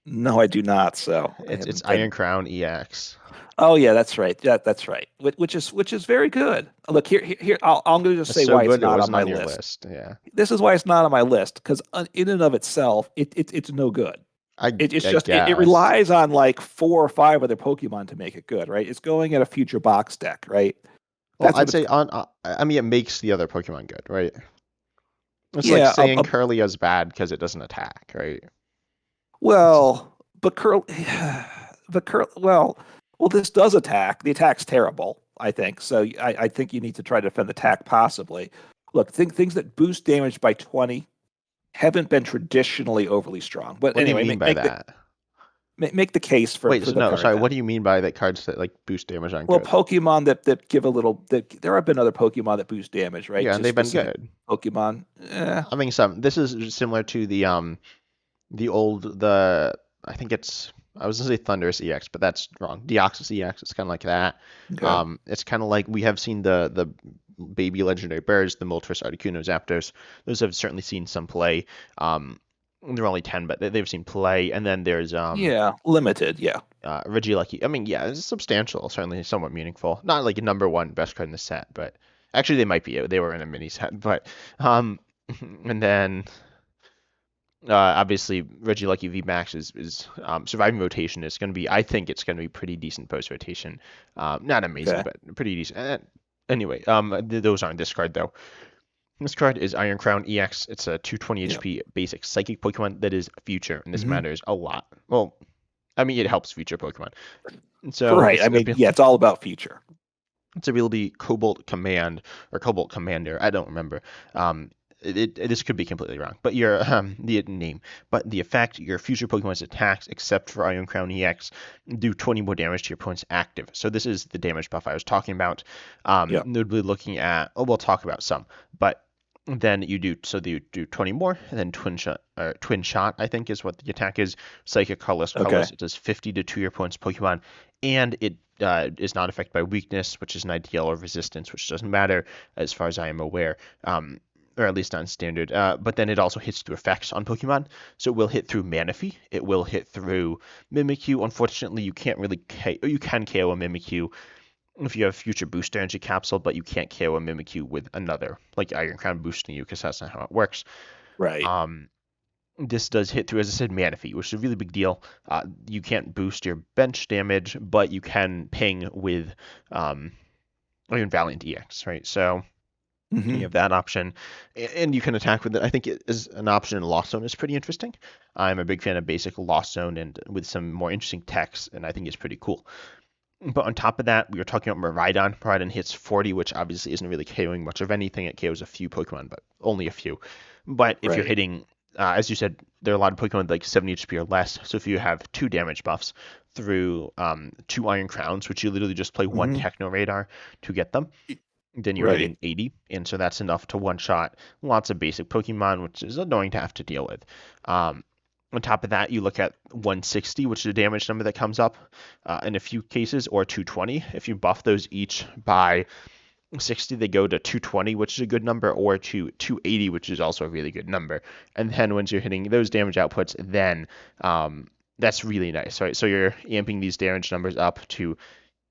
No, I do not. So I It's haven't. Iron Crown EX. Oh yeah, that's right. Yeah, that's right. Which is very good. Look here. I'm going to just It's say so why it's good it not on wasn't my on your list. list. Yeah, This is why it's not on my list because in and of itself, it's no good. It's I just it guess. relies on like four or five other Pokemon to make it good, right? It's going at a future box deck, right? Well, That's what I'd it's. say on. I mean, it makes the other Pokemon good, right? It's like Yeah. saying Curly is bad because it doesn't attack, right? It's Well, but well, this does attack. The attack's terrible, I think. So I think you need to try to defend the attack possibly. Look, things that boost damage by 20 haven't been traditionally overly strong. But what do you anyway, mean by that? make the case for Wait, for so the no, card sorry. then. What do you mean by that cards that like boost damage aren't Well, good? Pokemon that give a little that there have been other Pokemon that boost damage, right? Yeah, and Just they've been specific good. Pokemon. I mean, some. This is similar to the old the I think it's I was gonna say Thunderous EX, but that's wrong. Deoxys EX. It's kind of like that. Okay. It's kind of like we have seen the baby legendary birds, the Moltres, Articuno, Zapdos. Those have certainly seen some play. They're only 10, but they've seen play. And then there's Yeah, limited. Yeah. Regieleki. I mean, yeah, it's substantial, certainly somewhat meaningful. Not like a number one best card in the set, but actually they might be. They were in a mini set, but um, and then obviously Regieleki V Max is surviving rotation is going to be. I think it's going to be pretty decent post rotation. Not amazing, Okay. but pretty decent. Anyway, those aren't this card though. This card is Iron Crown EX. It's a 220 Yeah. HP basic psychic Pokemon that is future, and this hmm matters a lot. Well, I mean, it helps future Pokemon. And so Right. its I mean, yeah, it's all about future. its ability, Cobalt Command or Cobalt Commander, I don't remember. Um, this could be completely wrong, but your the name, but the effect, your future Pokemon's attacks, except for Iron Crown EX, do 20 more damage to your opponent's active. So this is the damage buff I was talking about. Yeah. Notably looking at, oh, we'll talk about some, but then you do 20 more, and then twin shot, I think is what the attack is. Psychic colorless Okay. colors. It does 50 to your opponent's Pokemon, and it is not affected by weakness, which is an ideal, or resistance, which doesn't matter as far as I am aware. Or at least on standard. But then it also hits through effects on Pokemon. So it will hit through Manaphy. It will hit through Mimikyu. Unfortunately, you can't really you can KO a Mimikyu if you have Future Boost Energy Capsule, but you can't KO a Mimikyu with another, like Iron Crown boosting you, because that's not how it works. Right. Um, this does hit through, as I said, Manaphy, which is a really big deal. You can't boost your bench damage, but you can ping with um, Iron Valiant EX, right? So you Hmm. have that option, and you can attack with it. I think it is an option in Lost Zone is pretty interesting. I'm a big fan of basic Lost Zone and with some more interesting techs, and I think it's pretty cool. But on top of that, we were talking about Miraidon. Miraidon hits 40, which obviously isn't really KOing much of anything. It KOs a few Pokemon, but only a few. But if you're Right. hitting, as you said, there are a lot of Pokemon with like 70 HP or less. So if you have two damage buffs through two Iron Crowns, which you literally just play one Hmm. Techno Radar to get them, then you're Right. hitting 80. And so that's enough to one shot lots of basic Pokemon, which is annoying to have to deal with. Um, on top of that, you look at 160, which is a damage number that comes up in a few cases, or 220. If you buff those each by 60, they go to 220, which is a good number, or to 280, which is also a really good number. And then once you're hitting those damage outputs, then that's really nice, right? So you're amping these damage numbers up to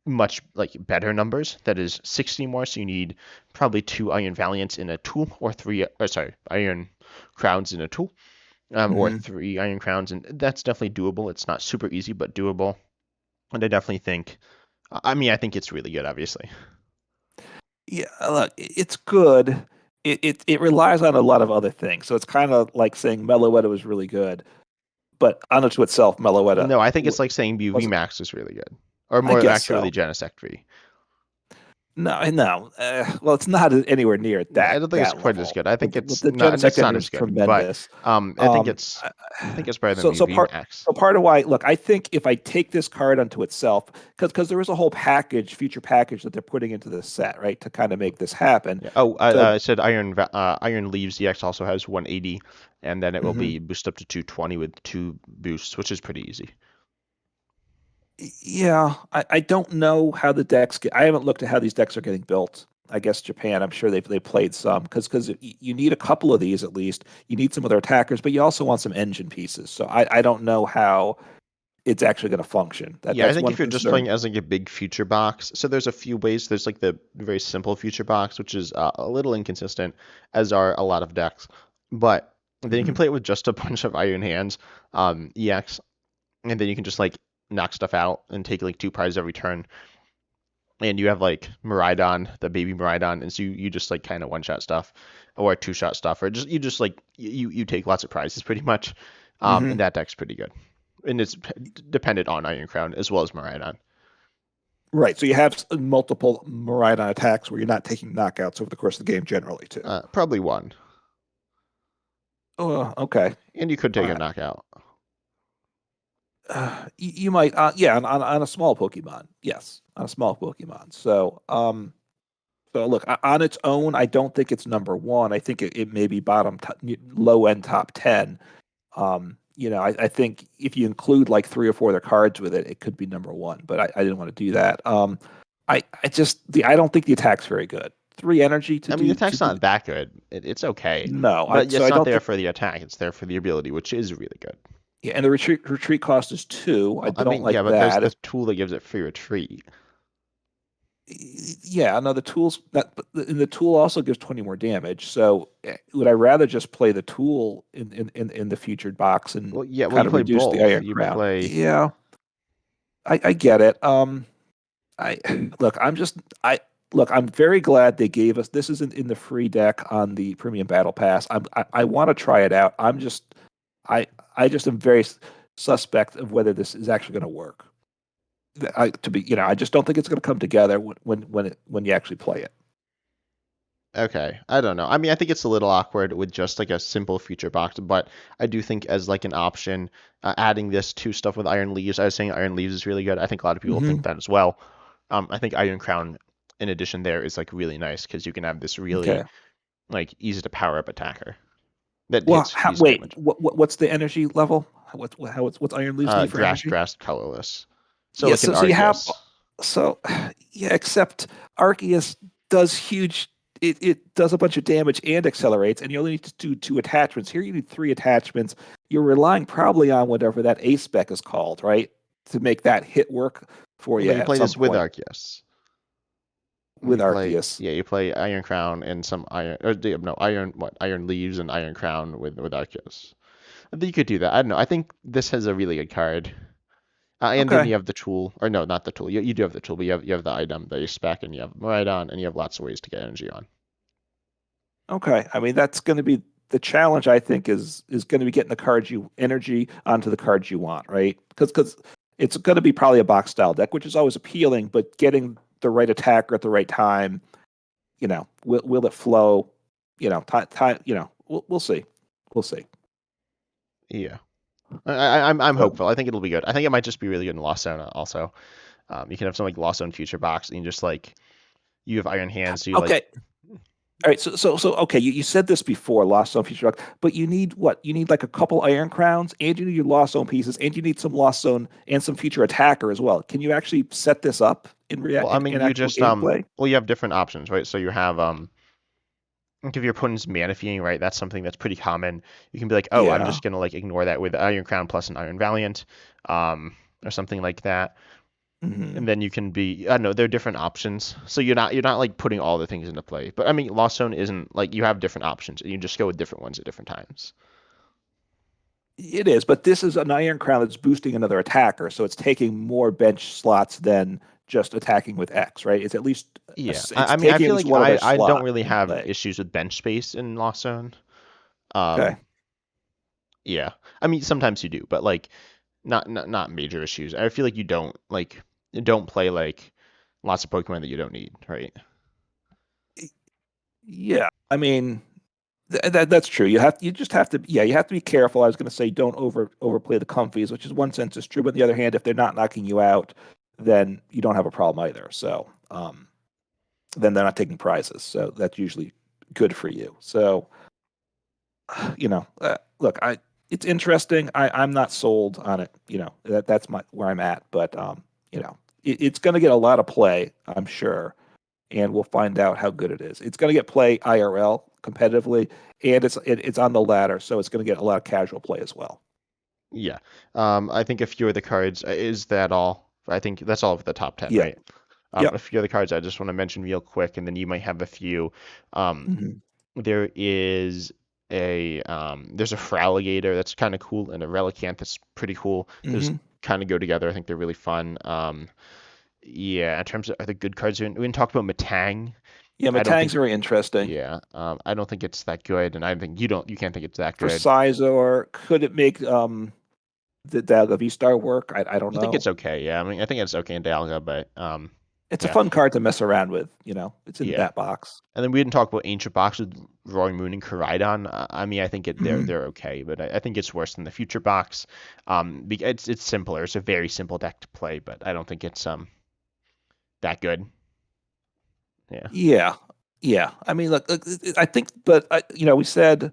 much like better numbers. That is 60 more, so you need probably two Iron Valiants in a tool, or three, or sorry, Iron Crowns in a tool, or Hmm. three Iron Crowns, and that's definitely doable. It's not super easy, but doable. And I definitely think, I mean, I think it's really good, obviously. Yeah. Look, it's good. It relies on a lot of other things. So it's kind of like saying Meloetta was really good, but unto itself, Meloetta No, I think it's like saying BV wasn't. Max is really good, or I more guess accurately, so. Genesect V. No, no. Well, it's not anywhere near I don't think it's that quite as level. good. I think With it's the not. Genesect It's not engine as is good, but tremendous. I think Um, it's better than so so BV part Max. so part of why look, I think if I take this card unto itself, because there is a whole package, future package that they're putting into this set, right, to kind of make this happen. Yeah. Oh, So I said Iron Leaves EX also has 180, and then it will mhm. be boosted up to 220 with two boosts, which is pretty easy. Yeah, I don't know how the decks get. I haven't looked at how these decks are getting built. I guess Japan. I'm sure they played some because you need a couple of these at least. You need some of their attackers, but you also want some engine pieces. So I don't know how it's actually going to function. Yeah, I That's think one if you're just concern. playing as like a big future box, so there's a few ways. There's like the very simple future box, which is a little inconsistent, as are a lot of decks. But then you can Hmm. play it with just a bunch of Iron Hands, EX, and then you can just like knock stuff out and take like two prizes every turn. And you have like Miraidon, the baby Miraidon, and so you just like kind of one shot stuff, or two shot stuff, or just you just like you take lots of prizes pretty much. And Hmm. that deck's pretty good, and it's dependent on Iron Crown as well as Miraidon. Right. So you have multiple Miraidon attacks where you're not taking knockouts over the course of the game generally too. Probably one, Oh, okay. and you could All take a right. knockout. You might, yeah, on a small Pokemon, yes, on a small Pokemon. So look, on its own, I don't think it's number one. I think it may be low end top 10. I think if you include like three or four other cards with it, it could be number one. But I didn't want to do that. I don't think the attack's very good. Three energy I mean, the to attack's do. not that good. It's okay, No, but so it's I not don't there think. for the attack. It's there for the ability, which is really good. Yeah, and the retreat cost is two. I Well, I don't mean, yeah, like but there's that. the tool that gives it free retreat. Yeah, no, the tools that and the tool also gives 20 more damage. So would I rather just play the tool in the featured box and Well, yeah, well, kind you of play reduce the both. Iron You Crown? play. Yeah, I get it. I look, I look, I'm very glad they gave us this isn't in the free deck on the premium battle pass. I want to try it out. I just am very suspect of whether this is actually going to work. I just don't think it's going to come together when you actually play it. Okay, I don't know. I mean, I think it's a little awkward with just like a simple feature box, but I do think as like an option, adding this to stuff with Iron Leaves, I was saying Iron Leaves is really good. I think a lot of people think Hmm. that as well. I think Iron Crown, in addition, there is like really nice because you can have this really Okay. like easy to power up attacker that Well, hits decent wait. damage. What's the energy level? What's Iron Leaves need for energy? Grass, colorless. So Yeah. like an So you have Arceus. so yeah. Except Arceus does huge. It does a bunch of damage and accelerates, and you only need to do two attachments. Here you need three attachments. You're relying probably on whatever that A spec is called, right, to make that hit work for Well, you no, you at play some this with point Arceus. with You play, Arceus. yeah, you play Iron Crown and some Iron, or no, Iron Leaves and Iron Crown with Arceus. I think you could do that. I don't know. I think this has a really good card. And then Okay. you have the tool, or no, not the tool. You do have the tool, but you have the item that you spec, and you have Maridon, and you have lots of ways to get energy on. Okay. I mean, that's going to be the challenge. I think is going to be getting the cards you energy onto the cards you want, right? Because it's going to be probably a box style deck, which is always appealing, but getting the right attacker at the right time, will it flow? We'll see. We'll see. Yeah, I'm So hopeful. I think it'll be good. I think it might just be really good in Lost Zone also. You can have some like Lost Zone future box, and you just like you have Iron Hands, so you like okay. All right, so okay, you said this before, Lost Zone Future Rock, but you need what? You need like a couple Iron Crowns, and you need your Lost Zone pieces, and you need some Lost Zone and some Future Attacker as well. Can you actually set this up well, I mean, in you actual just gameplay? well, you have different options, right? So you have like if your opponent's mana fiending, right? That's something that's pretty common. You can be like, oh, I'm Yeah. just gonna like ignore that with Iron Crown plus an Iron Valiant, or something like that. Hmm. And then you can be, I don't know, there are different options. So you're not like putting all the things into play. But I mean, Lost Zone isn't like you have different options and you just go with different ones at different times. It is, but this is an Iron Crown that's boosting another attacker, so it's taking more bench slots than just attacking with X, right? It's at least Yeah, it's I mean, I taking at feel least like one I other I don't slot really in have play. issues with bench space in Lost Zone. Okay. Um, yeah, I mean sometimes you do, but like not major issues. I feel like you don't play like lots of Pokemon that you don't need, right? Yeah. I mean, that's true. You just have to you have to be careful. I was going to say don't overplay the comfies, which is one sense is true, but on the other hand, if they're not knocking you out, then you don't have a problem either. So then they're not taking prizes, so that's usually good for you. So look, I it's interesting. I'm not sold on it. That's my where I'm at, but it's going to get a lot of play, I'm sure, and we'll find out how good it is. It's going to get play IRL competitively, and it's on the ladder, so it's going to get a lot of casual play as well. Yeah. I think a few of the cards, is that all? I think that's all of the top 10, Yeah. right? A Yep. few of the cards I just want to mention real quick, and then you might have a few. Um, Hmm. there is there's a Fraligator that's kind of cool, and a Relicanth that's pretty cool. Those Hmm. kind of go together. I think they're really fun. Yeah, in terms of are the good cards, we didn't talk about Matang. Yeah, I don't Matang's think, very interesting. yeah, I don't think it's that good, and I think you can't think it's that For good. Sizor, could it make the V Star work? I don't I think know. it's okay. Yeah, I mean, I think it's okay in Dialga, but It's a yeah, fun card to mess around with. It's in yeah. that box. And then we didn't talk about Ancient Box with Roaring Moon and Koraidon. I mean, I think Hmm. they're okay, but I think it's worse than the Future Box. It's simpler. It's a very simple deck to play, but I don't think it's that good. Yeah. Yeah, yeah. I mean, look, I think, but we said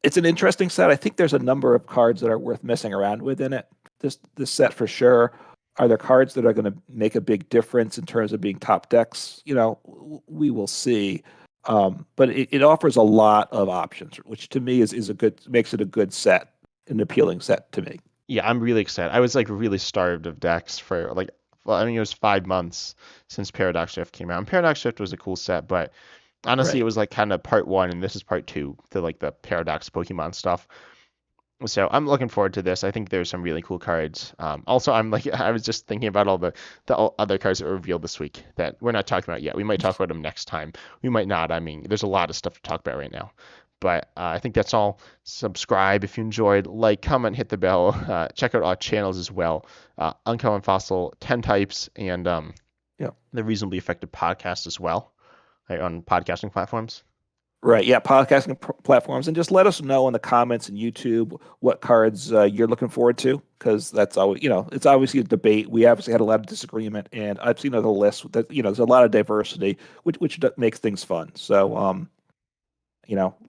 it's an interesting set. I think there's a number of cards that are worth messing around with in it. This set for sure. Are there cards that are going to make a big difference in terms of being top decks? We will see. But it offers a lot of options, which to me is a good makes it a good set, an appealing set to me. Yeah, I'm really excited. I was like really starved of decks for like, well, I mean, it was 5 months since Paradox Shift came out. And Paradox Shift was a cool set, but honestly, it Right. was like kind of part one, and this is part two to like the Paradox Pokemon stuff. So I'm looking forward to this. I think there's some really cool cards. Also, I'm like I was just thinking about all the other cards that were revealed this week that we're not talking about yet. We might talk about them next time. We might not. I mean, there's a lot of stuff to talk about right now. But I think that's all. Subscribe if you enjoyed. Like, comment, hit the bell. Check out our channels as well. Uncommon Fossil, 10 Types, and Yeah. the Reasonably Effective podcast as well, right, on podcasting platforms. Right. Yeah. Podcasting platforms, and just let us know in the comments and YouTube what cards you're looking forward to, because that's always, it's obviously a debate. We obviously had a lot of disagreement, and I've seen other lists that, there's a lot of diversity, which makes things fun. So,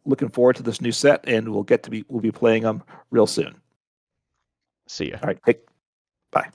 looking forward to this new set, and we'll be playing them real soon. See ya. All right. Bye.